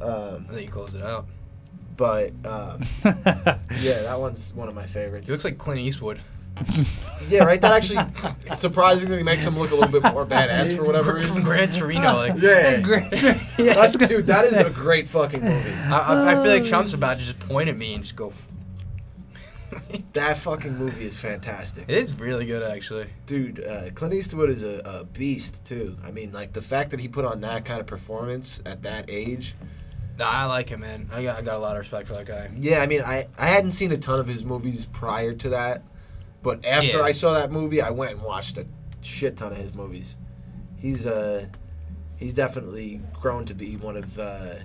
I think you closed it out. But yeah, that one's one of my favorites. He looks like Clint Eastwood. Yeah, right. That actually surprisingly makes him look a little bit more badass for whatever From reason. Gran Torino, like. Yeah, Yeah. that's, dude, that is a great fucking movie. I feel like Trump's about to just point at me and just go. That fucking movie is fantastic. It is really good, actually. Dude, Clint Eastwood is a beast too. I mean, like the fact that he put on that kind of performance at that age. Nah, I like him, man. I got a lot of respect for that guy. Yeah, I mean, I hadn't seen a ton of his movies prior to that, but after Yeah. I saw that movie, I went and watched a shit ton of his movies. He's definitely grown to be one of my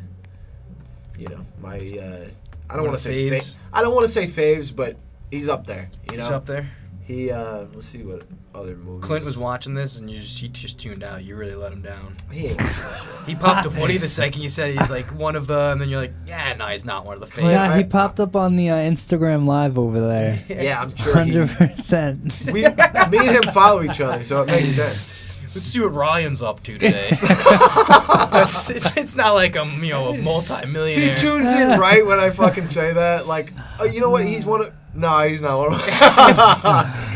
I don't One want of to say faves? I don't want to say faves, but he's up there. You know, He's up there. He let's see what other movies. Clint was watching this, and he just tuned out. You really let him down. He ain't watching that shit. He popped a Woody the second you said he's like one of the, and then you're like, yeah, no, he's not one of the faves. Yeah, he popped up on the Instagram live over there. Yeah, I'm sure. He, 100%. me and him follow each other, so it makes sense. Let's see what Ryan's up to today. it's not like I'm, a He multi-millionaire. tunes in right when I fucking say that. Like, oh, you know what? He's one of. No, he's not one of.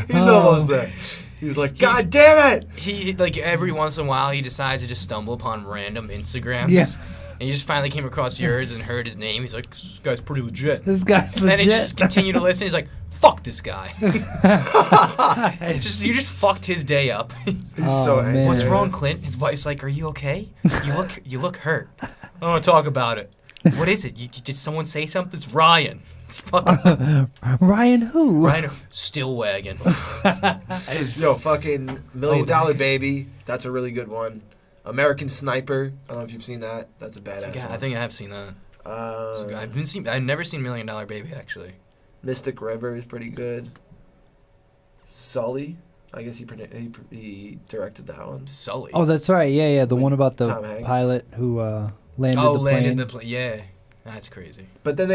He's almost there. He's like, God damn it! He like every once in a while he decides to just stumble upon random Instagrams. Yes. And he just finally came across yours and heard his name. He's like, this guy's pretty legit. This guy's And then he legit. just continued to listen. He's like, fuck this guy. You just fucked his day up. He's Oh, so angry. man. What's wrong, Clint? His wife's like, are you okay? You look hurt. I don't want to talk about it. What is it? Did someone say something? It's Ryan. It's fucking Ryan who? Ryan Stillwaggon. Yo, fucking $1 Million Baby. That's a really good one. American Sniper. I don't know if you've seen that. That's a badass one. I think I have seen that. I've never seen $1 Million Baby actually. Mystic River is pretty good. Sully. I guess he directed that one. Sully. Oh, that's right. Yeah. The Like one about the Tom Hanks. pilot who landed the plane. landed the plane. Yeah, that's crazy. But then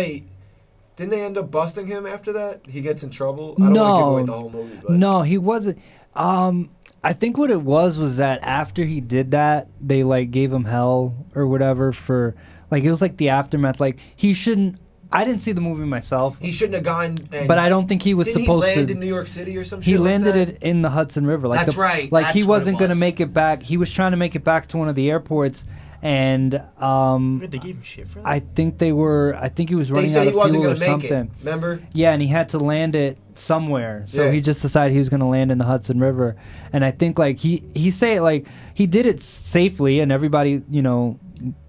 didn't they end up busting him after that? He gets in trouble. I don't want to give away the whole movie, but No, he wasn't. I think what it was that after he did that, they like gave him hell or whatever for like it was like the aftermath. Like he shouldn't. I didn't see the movie myself, he shouldn't have gone. And but I don't think he was didn't supposed he land to. in New York City or some shit? He like landed that? it in the Hudson River. Like That's right, Like he that's what it wasn't going to was. make it back. He was trying to make it back to one of the airports, and They gave him shit for that. I think they were. I think he was They running said out he of wasn't fuel or going to make something. it. Remember? Yeah, and he had to land it somewhere. So Yeah. he just decided he was going to land in the Hudson River. And I think like he said like he did it safely and everybody,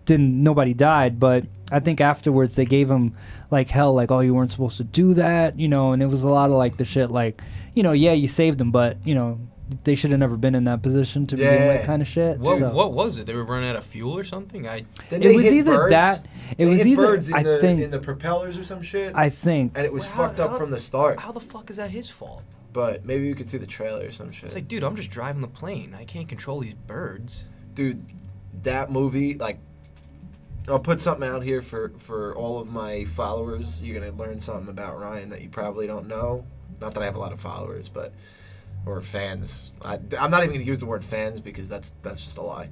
nobody died, but I think afterwards they gave him like hell, like, oh, you weren't supposed to do that, and it was a lot of like the shit like, yeah, you saved him, but they should have never been in that position to begin Yeah. with, kind of shit. What So- what was it? They were running out of fuel or something? Then It they was hit either birds. that. It They was hit either. birds in I the think. in the propellers or some shit. I think. And it was Well, fucked up how- from the start. How the fuck is that his fault? But maybe you could see the trailer or some shit. It's like, dude, I'm just driving the plane. I can't control these birds. Dude, that movie, like, I'll put something out here for all of my followers. You're going to learn something about Ryan that you probably don't know. Not that I have a lot of followers, but, or fans. I'm not even going to use the word fans because that's just a lie.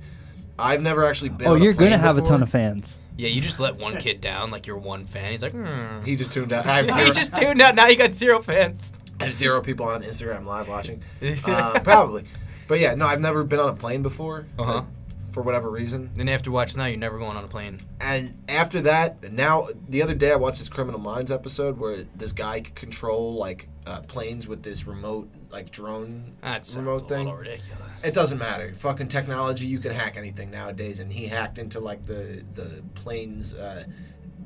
I've never actually been on a You're plane gonna have a before. ton of fans. Yeah, you just let one kid down, like you're one fan. He's like, He just tuned out. I have he zero, just tuned out. Now you got 0 fans. I have 0 people on Instagram live watching. Probably. But yeah, no, I've never been on a plane before. Uh-huh. For whatever reason. Then after watching that, you're never going on a plane. And after that, now the other day I watched this Criminal Minds episode where this guy could control like planes with this remote like drone That sounds remote a thing. little ridiculous. It doesn't matter. Fucking technology, you can hack anything nowadays, and he hacked into like the plane's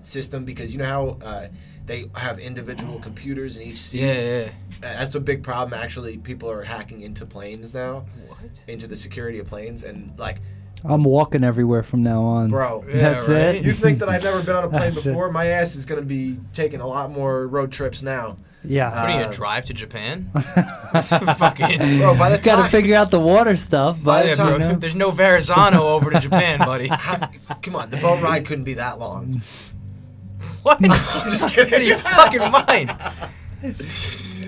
system because you know how they have individual computers in each seat. Yeah. That's a big problem. Actually, people are hacking into planes now, What? into the security of planes, and like. I'm walking everywhere from now on. Bro, Yeah, That's right? it. you think that I've never been on a plane That's it. before? My ass is going to be taking a lot more road trips now. Yeah. What are you gonna drive to Japan? Fucking. Bro, by the Got to time... figure out the water stuff, but Yeah, the time- you know. There's no Verrazano over to Japan, buddy. Come on, the boat ride couldn't be that long. What? I'm just kidding. Out of your fucking mind.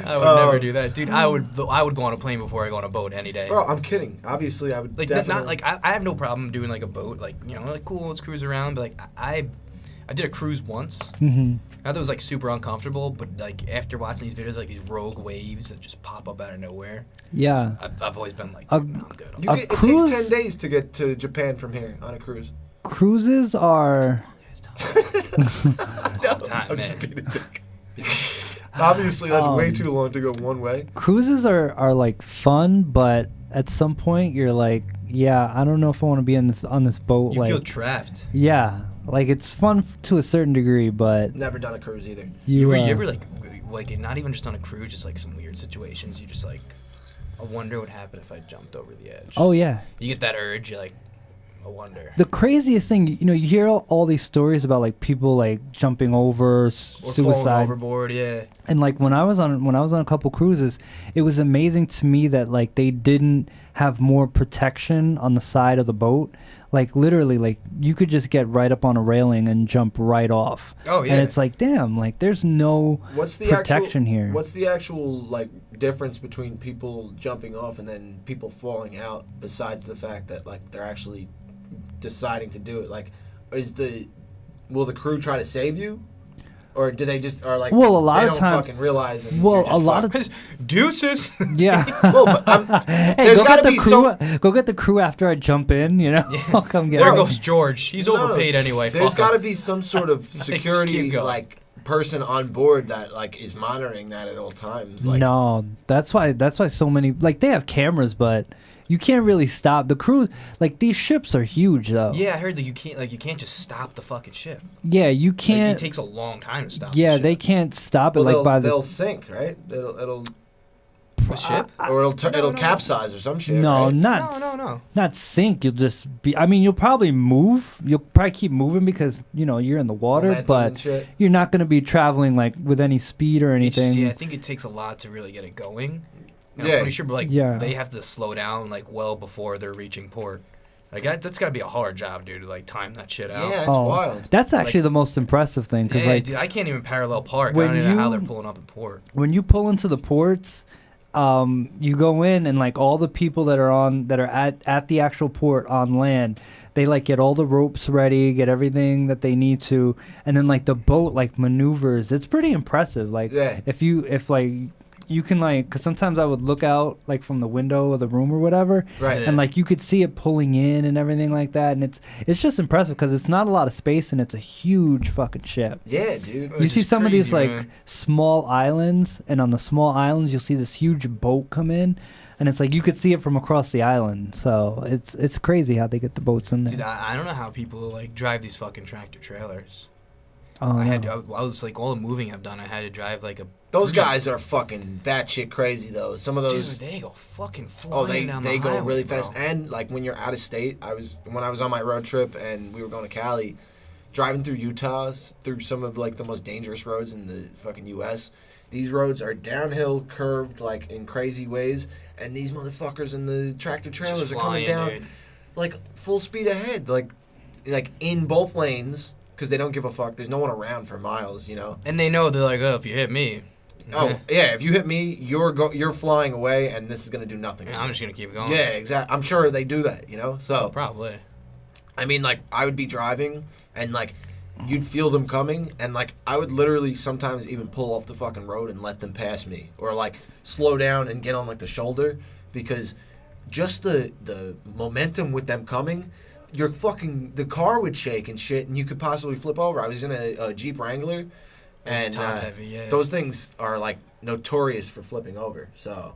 I would never Oh. do that, dude. I would go on a plane before I go on a boat any day. Bro, I'm kidding. Obviously, I would Like definitely... not like I have no problem doing like a boat, like like cool, let's cruise around. But like I did a cruise once. Mhm. Not that it was like super uncomfortable, but like after watching these videos, like these rogue waves that just pop up out of nowhere, Yeah. I've always been like, A- dude, no, I'm good. You A get, it cruise- takes 10 days to get to Japan from here on a cruise. Cruises are. Long time, I'm just man. being a dick. Obviously, that's way Um, too long to go one way. Cruises are like fun, but at some point you're like, yeah, I don't know if I want to be on this boat. You like, feel trapped. yeah, like it's fun to a certain degree, but Never done a cruise either. you, You ever like not even just on a cruise, just like some weird situations. You just like, I wonder what happened if I jumped over the edge. oh yeah. You get that urge. You're like, I wonder. The craziest thing, you hear all these stories about like people like jumping over, Or falling suicide, overboard. Yeah. and like when I was on a couple cruises, it was amazing to me that like they didn't have more protection on the side of the boat. Like literally, like you could just get right up on a railing and jump right off. Oh yeah. And it's like, damn, like there's no What's the protection actual, here. What's the actual like difference between people jumping off and then people falling out? Besides the fact that like they're actually deciding to do it, like, will the crew try to save you, or do they just are like? Well, a lot they of don't times- fucking realize. And well, you're just a lot fucked? of Deuces. yeah. Well, but, Hey, there's go gotta get the be crew. Go get the crew after I jump in. I'll come get. There him. goes George. He's No, overpaid anyway. There's Fuck got to him. be some sort of keep security going. like person on board that like is monitoring that at all times. Like, No, that's why so many like they have cameras, but you can't really stop the crew. Like these ships are huge, though. Yeah, I heard that you can't just stop the fucking ship. Yeah, you Like, can't. it takes a long time to stop. Yeah, the ship. they can't stop it. well, Like by they'll the sink, right? It'll The ship. or it'll no. capsize or some shit. no, right? No. not sink. You'll just be. I mean, you'll probably move. You'll probably keep moving because you're in the water, Momentum but and shit. you're not going to be traveling like with any speed or It's anything. just, I think it takes a lot to really get it going. And Yeah. I'm pretty sure, but, Yeah. they have to slow down well before they're reaching port. Like that's got to be a hard job, dude. To time that shit out. Yeah, it's Oh, wild. That's actually the most impressive thing because Yeah, like dude, I can't even parallel park. I when don't even know how you- they're pulling up in port. when you pull into the ports, you go in and like all the people that are at the actual port on land, they like get all the ropes ready, get everything that they need to, and then like the boat like maneuvers. It's pretty impressive. Like Yeah. if like you can like, because sometimes I would look out like from the window of the room or whatever, Right. and like you could see it pulling in and everything like that, and it's just impressive because it's not a lot of space and it's a huge fucking ship. Yeah, dude. You Which see is some of these crazy, like man. small islands, and on the small islands you'll see this huge boat come in, and it's like you could see it from across the island. So it's crazy how they get the boats in there. Dude, I don't know how people drive these fucking tractor trailers. Oh, I had no. I was all the moving I've done. I had to drive a. Those guys are fucking batshit crazy though. Some of those. Dude, they go fucking flying Oh, they down they the go highway, really bro. fast. And like when you're out of state, when I was on my road trip and we were going to Cali, driving through Utah through some of like the most dangerous roads in the fucking U.S. These roads are downhill, curved like in crazy ways, and these motherfuckers in the tractor trailers Just are coming flying, down dude. like full speed ahead, like in both lanes because they don't give a fuck. There's no one around for miles, you know. And they know they're like, oh, if you hit me, Oh yeah, if you hit me, you're flying away, and this is gonna do nothing. to I'm me. just gonna keep going. Yeah, exactly. I'm sure they do that, you know. So Probably. I mean, like I would be driving, and like you'd feel them coming, and like I would literally sometimes even pull off the fucking road and let them pass me, or like slow down and get on like the shoulder, because just the momentum with them coming, the car would shake and shit, and you could possibly flip over. I was in a Jeep Wrangler. And top heavy, yeah. those things are like notorious for flipping over. So,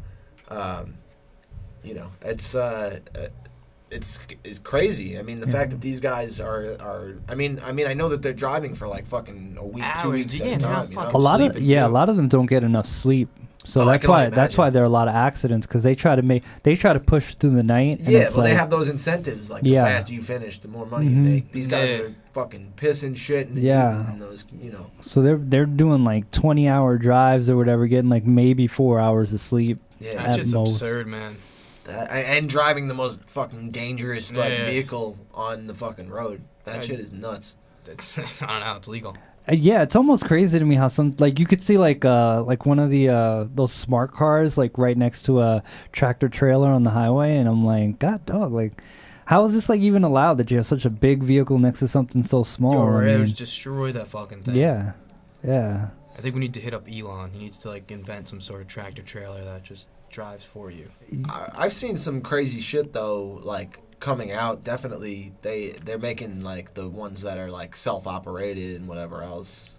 it's crazy. I mean, the fact that these guys are. I mean, I know that they're driving for like fucking a week, 2 Hours, weeks yeah, at a they're not time. You know? fucking a lot of sleeping, yeah, a too. lot of them don't get enough sleep. So Oh, I that's can only why imagine. there are a lot of accidents because they try to push through the night. And Yeah, it's well, they like- have those incentives. Like, the Yeah. faster you finish, the more money you Mhm. make. These guys Yeah. are fucking pissing shit and Yeah. eating those, you know. So they're doing like 20-hour drives or whatever, getting like maybe 4 hours of sleep. Yeah, That's At just most. absurd, man. and driving the most fucking dangerous Yeah. vehicle on the fucking road. That shit is nuts. It's, I don't know how it's legal. Yeah, it's almost crazy to me how some like you could see like one of the those smart cars like right next to a tractor trailer on the highway, and I'm like, God dog, like how is this like even allowed that you have such a big vehicle next to something so small? Yo, I mean, just destroy that fucking thing. yeah, yeah. I think we need to hit up Elon. He needs to like invent some sort of tractor trailer that just drives for you. I've seen some crazy shit though, like coming out. Definitely, they're making like the ones that are like self-operated and whatever else,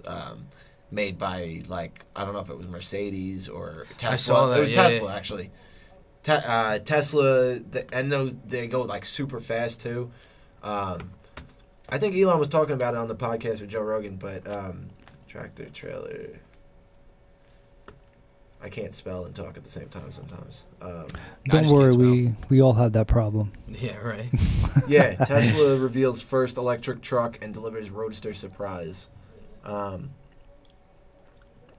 made by like I don't know if it was Mercedes or Tesla. saw that, It was yeah, Tesla yeah. actually. Tesla, and those they go like super fast too. I think Elon was talking about it on the podcast with Joe Rogan, but tractor trailer. I can't spell and talk at the same time sometimes. Don't just worry, can't we all have that problem. Yeah, right. Yeah, Tesla reveals first electric truck and delivers roadster surprise.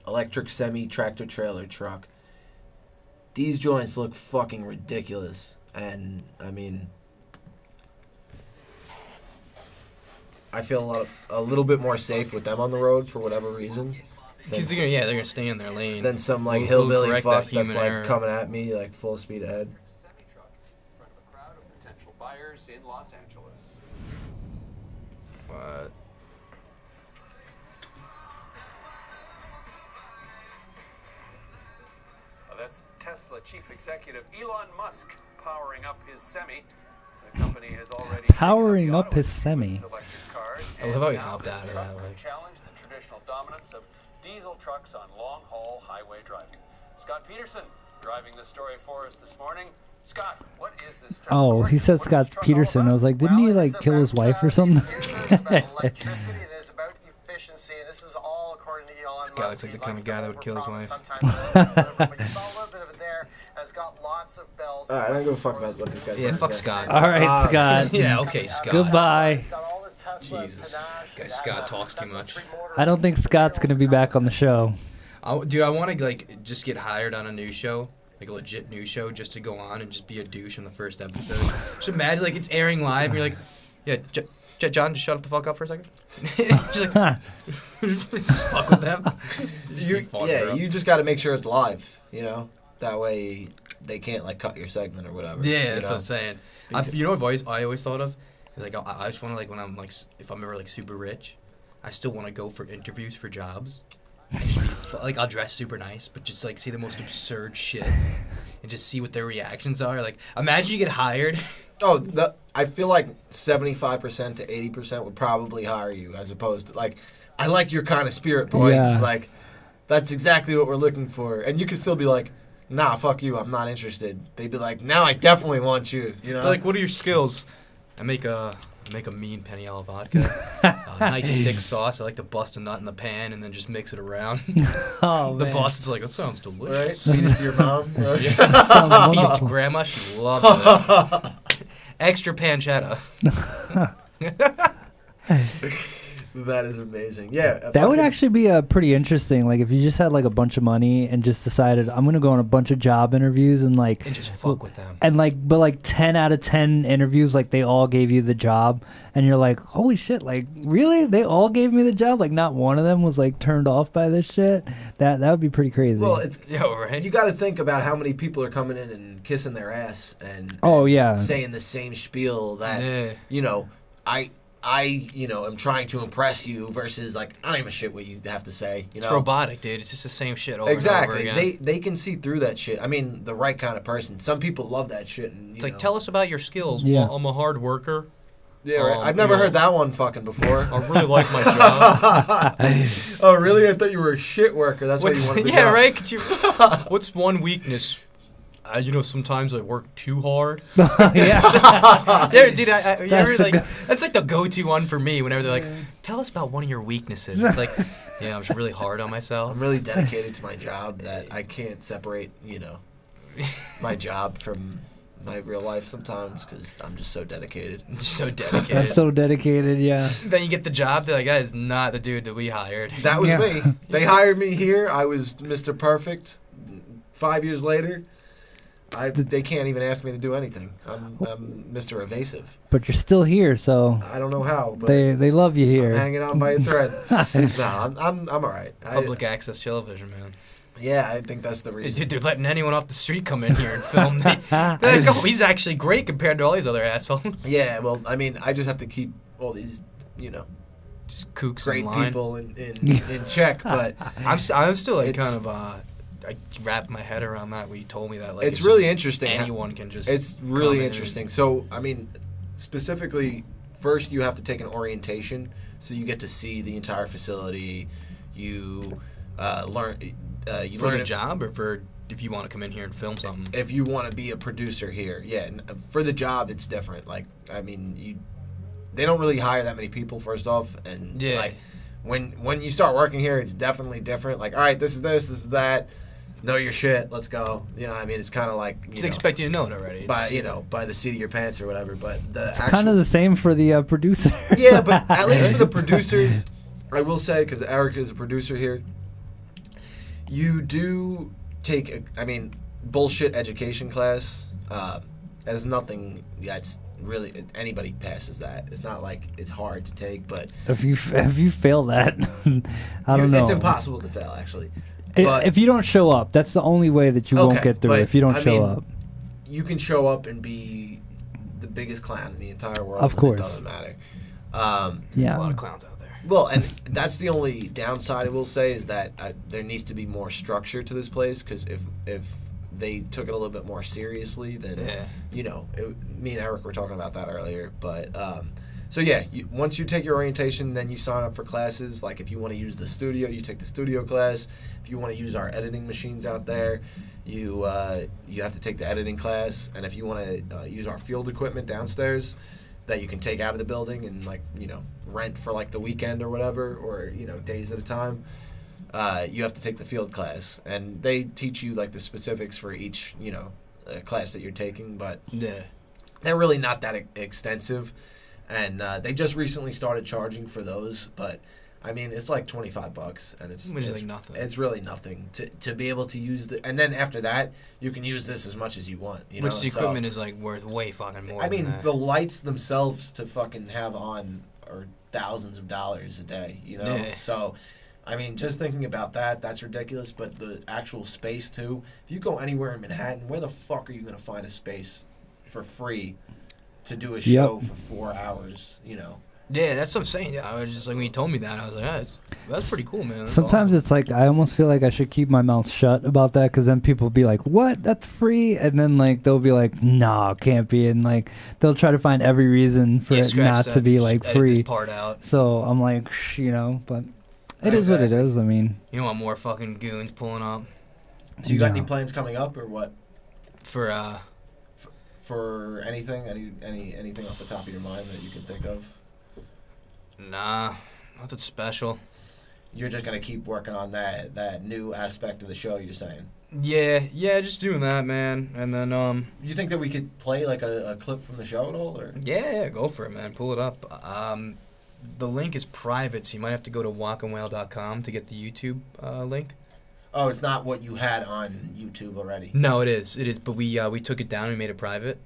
Electric semi-tractor trailer truck. These joints look fucking ridiculous. And, I mean, I feel a little bit more safe with them on the road for whatever reason. Because they're gonna stay in their lane. Than some, like, We'll hillbilly correct fuck that that's, human like, error. coming at me, like, full speed ahead. Semi-truck in front of a crowd of potential buyers in Los Angeles. What? That's Tesla chief executive Elon Musk powering up his semi. The company has already Powering up his semi. electric cars, I love how he and now hopped this out of truck that, will like- challenge the traditional dominance of diesel trucks on long-haul highway driving. Scott Peterson driving the story for us this morning. Scott, what is this truck? Oh, he said Scott Peterson. I was like, didn't he like kill his wife or something? It's about electricity. It is about efficiency, and this is all according to Elon This guy Musk. looks like He the kind likes of guy to that would kill his overpromise, wife. sometimes underdeliver, but you saw a little bit of it there, and it's got lots of bells. Alright, I don't give a fuck about what this guy's Yeah, gonna fuck say. Scott. All right, Scott. Yeah, okay, Scott. Goodbye. It's got all the Tesla Jesus. panache. Guy It has Scott a talks too Tesla much. 3-motor I don't think Scott's gonna be back on the show. Dude, I want to like just get hired on a news show, like a legit news show, just to go on and just be a douche on the first episode. Just imagine like it's airing live, and you're like, yeah, John, just shut up the fuck up for a second. Just like, just fuck with them. It's just be fun, bro. You just got to make sure it's live, you know? That way they can't, like, cut your segment or whatever. Yeah, you that's know? what I'm saying. You know what I always thought of? Like, I just want to, like, when I'm, like, if I'm ever, like, super rich, I still want to go for interviews for jobs. And just be, like, I'll dress super nice, but just, like, see the most absurd shit and just see what their reactions are. Like, imagine you get hired. Oh, I feel like 75% to 80% would probably hire you as opposed to, like, I like your kind of spirit, boy. Yeah. Like, that's exactly what we're looking for. And you can still be like, nah, fuck you, I'm not interested. They'd be like, now I definitely want you, you know? They're like, what are your skills? I make a mean Peniel vodka. Nice thick sauce. I like to bust a nut in the pan and then just mix it around. Oh The man. boss is like, that sounds Right? delicious. Feed it to your mom. Right? Sounds Feed it to wonderful. grandma. She loves it. Extra pancetta. That is amazing. Yeah. That would actually be pretty interesting. Like if you just had like a bunch of money and just decided I'm gonna go on a bunch of job interviews and like And just fuck with them. and but like 10 out of 10 interviews like they all gave you the job and you're like holy shit, like really they all gave me the job, like not one of them was like turned off by this shit. That would be pretty crazy. Well, it's Yo, right? you got to think about how many people are coming in and kissing their ass and Oh, yeah. saying the same spiel that Yeah. you know I am trying to impress you versus like I don't give a shit what you have to say. You know, It's robotic, dude. It's just the same shit over and over exactly. again. They can see through that shit. I mean, the right kind of person. Some people love that shit. And, It's like, tell us about your skills. Yeah. Well, I'm a hard worker. Yeah, right. I've never you know, heard that one fucking before. I really like my job. Oh, really? I thought you were a shit worker. That's why you wanted the yeah, job. right? What's one weakness? sometimes I work too hard. Yeah. Yeah, dude, that's like the go-to one for me whenever they're like, tell us about one of your weaknesses. It's like, yeah, I was really hard on myself. I'm really dedicated to my job that I can't separate, my job from my real life sometimes because I'm just so dedicated. Just so dedicated. That's so dedicated, yeah. Then you get the job, they're like, that is not the dude that we hired. That was Yeah. me. They hired me here. I was Mr. Perfect. 5 years later, they can't even ask me to do anything. I'm Mr. Evasive. But you're still here, so I don't know how, but they love you I'm here. hanging on by a thread. No, I'm all right. Public access television, man. Yeah, I think that's the reason. Dude, they're letting anyone off the street come in here and film. They're like, oh, he's actually great compared to all these other assholes. Yeah, well, I mean, I just have to keep all these, Just kooks great in line. people in check. But I'm still like It's- kind of I wrapped my head around that when you told me that. Like, it's really just interesting. Anyone can just. It's come really in interesting. So, I mean, specifically, first you have to take an orientation, so you get to see the entire facility. You learn. You for learn the job or for if you want to come in here and film something. if you want to be a producer here. Yeah, and for the job, it's different. Like, I mean, they don't really hire that many people. First off, and Yeah. like when you start working here, it's definitely different. Like, all right, this is that. Know your shit. Let's go. You know, what I mean, it's kind of like Just expect you to know it already. by by the seat of your pants or whatever. But It's kind of the same for the producer. yeah, but at least for the producers, I will say, because Eric is a producer here, you do take, bullshit education class. There's nothing that's really, anybody passes that. It's not like it's hard to take, but If you fail that, I don't know. It's impossible to fail, actually. I- But if you don't show up, that's the only way that you won't Okay, get through but, it. If you don't I show mean, up. you can show up and be the biggest clown in the entire world. Of and course. It doesn't matter. There's a lot of clowns out there. Well, and that's the only downside I will say is that there needs to be more structure to this place because if they took it a little bit more seriously, then me and Eric were talking about that earlier. But so yeah, once you take your orientation, then you sign up for classes. Like if you want to use the studio, you take the studio class. If you want to use our editing machines out there, you have to take the editing class. And if you want to use our field equipment downstairs that you can take out of the building and rent for like the weekend or whatever, or days at a time, you have to take the field class, and they teach you like the specifics for each class that you're taking, but Yeah. they're really not that extensive, and they just recently started charging for those, but I mean it's like $25, and Which is like nothing. It's really nothing to be able to use and then after that you can use this as much as you want. Which the equipment is like worth way fucking more. I mean, than that. the lights themselves to fucking have on are thousands of dollars a day, Yeah. So, I mean, just thinking about that's ridiculous. But the actual space too. If you go anywhere in Manhattan, where the fuck are you gonna find a space for free to do a show for 4 hours? Yeah, that's what I'm saying. Yeah, I was just like when you told me that, I was like, that's pretty cool, man. That's Sometimes awesome. it's like I almost feel like I should keep my mouth shut about that because then people be like, "What? That's free?" And then like they'll be like, "No, can't be," and like they'll try to find every reason for it scratch not that, to be just like edit free. this part out. So I'm like, but it is what it is. I mean, You want more fucking goons pulling up Do you got any No. plans coming up or what for for anything? Anything off the top of your mind that you can think of? Nah, nothing special. You're just gonna keep working on that new aspect of the show. You're saying. Yeah, just doing that, man. And then You think that we could play like a clip from the show at all, or? yeah, go for it, man. Pull it up. The link is private, so you might have to go to WoknWhale.com to get the YouTube link. Oh, it's not what you had on YouTube already. No, it is. But we took it down and we made it private.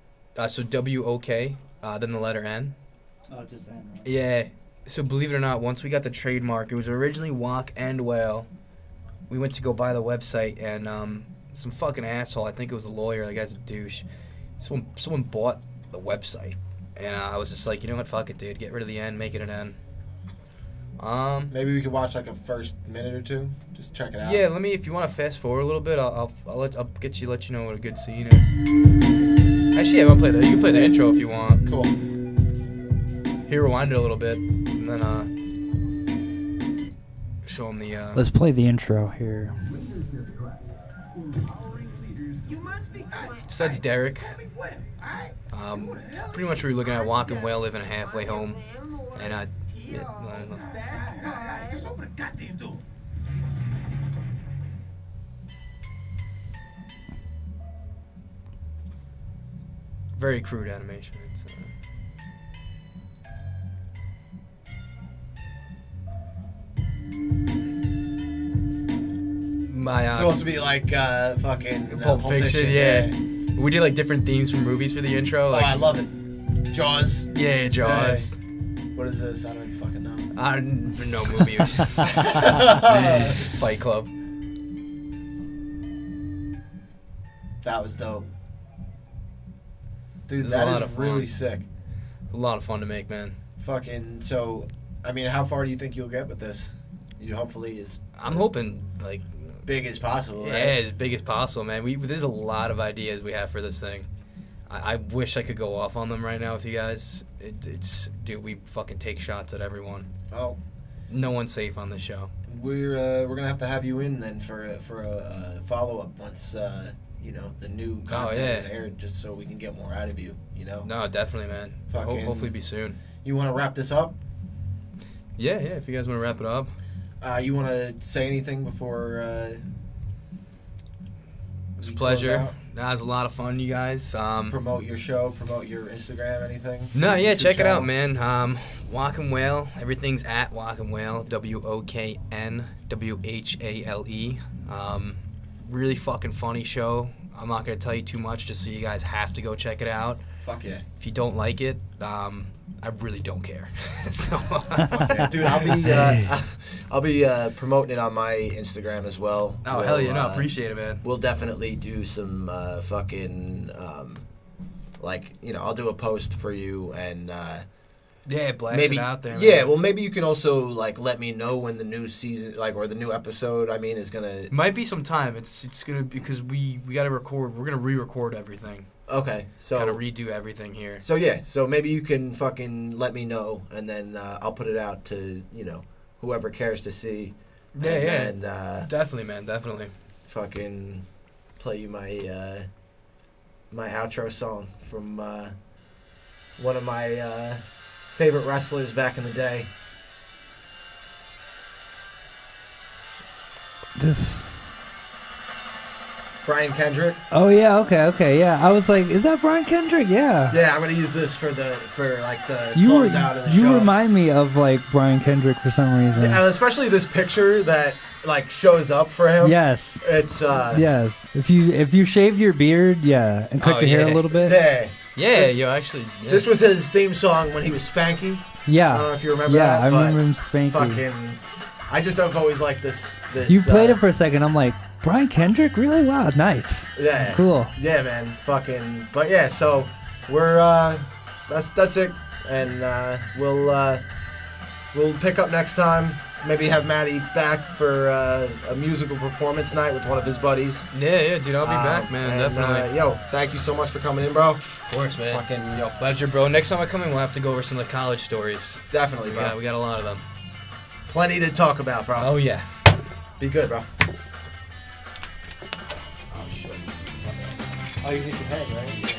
So WOK, then the letter N. oh, just Yeah. So believe it or not, once we got the trademark, it was originally WoknWhale. We went to go buy the website, and some fucking asshole, I think it was a lawyer, the guy's a douche. Someone bought the website, and I was just like, you know what, fuck it, dude, get rid of the N, make it an N. Maybe we could watch like a first minute or two. Just check it out. Yeah, if you want to fast forward a little bit, I'll let you know what a good scene is. Actually, yeah, you can play the intro if you want. Cool. Here, rewind it a little bit, and then show them the. Let's play the intro here. You must be So that's Derek. Pretty much we were looking at WoknWhale living halfway home, and I don't know. Just open the goddamn door. Very crude animation. It's, my It's supposed to be like fucking Pulp Fiction, yeah. We did like different themes from movies for the intro. Oh, Like, I love it. Jaws. yeah, Jaws. What is this? I don't even fucking know. I don't know movie. It was just Fight Club. That was dope. Dude, This is that a lot is of really fun. sick. A lot of fun to make, man. Fucking, so, I mean, how far do you think you'll get with this? You hopefully as I'm hoping like big as possible, yeah, right? as big as possible, man. There's a lot of ideas we have for this thing. I wish I could go off on them right now with you guys. It's dude, we fucking take shots at everyone. Well, No one's safe on this show. we're gonna have to have you in then for a follow up once you know the new content is aired, just so we can get more out of you. You know. No, definitely, man. Hopefully be soon. You want to wrap this up? Yeah. If you guys want to wrap it up. You want to say anything before? It was a we close pleasure. out? That was a lot of fun, you guys. Promote your show, promote your Instagram, anything? No, yeah, YouTube check it out, channel? man. WoknWhale. Everything's at WoknWhale. WoknWhale. Really fucking funny show. I'm not gonna tell you too much, just so you guys have to go check it out. Fuck yeah. If you don't like it, I really don't care. So, Okay, dude, I'll be promoting it on my Instagram as well. oh hell yeah, no, appreciate it, man. We'll definitely do some fucking like, you know, I'll do a post for you and Yeah, blast maybe it out there. yeah, man. well maybe you can also like let me know when the new season or the new episode is gonna. Might be some time. It's gonna because we gotta record. We're gonna re-record everything. Okay, so Gotta redo everything here. So yeah, so maybe you can fucking let me know, and then I'll put it out to, you know, whoever cares to see. Yeah, and definitely, man, definitely. fucking play you my my outro song from one of my favorite wrestlers back in the day. This. Brian Kendrick. Oh yeah, okay, yeah. I was like, is that Brian Kendrick? Yeah. Yeah, I'm gonna use this for the You close out of the show. you remind me of like Brian Kendrick for some reason. And especially this picture that like shows up for him. Yes. It's Yes. If you shaved your beard, yeah, and cut Oh, your hair yeah. a little bit. yeah. Yeah, This- yo, actually. Yeah. This was his theme song when he was Spanky. Yeah. I don't know if you remember yeah, that. I but remember him spanking. Fucking, I just have always liked this. You played it for a second. I'm like, Brian Kendrick? Really? Wow, nice. Yeah. Cool. Yeah, man. Fucking. But yeah, so we're that's it, and we'll pick up next time. Maybe have Matty back for a musical performance night with one of his buddies. Yeah, dude, I'll be back, man, and, definitely. Yo, thank you so much for coming in, bro. Of course, man. Fucking Yo, pleasure, bro. Next time I come in, we'll have to go over some of the college stories. definitely, We bro. got a lot of them. Plenty to talk about, bro. Oh yeah. Be good, bro. Oh, you hit your head, right?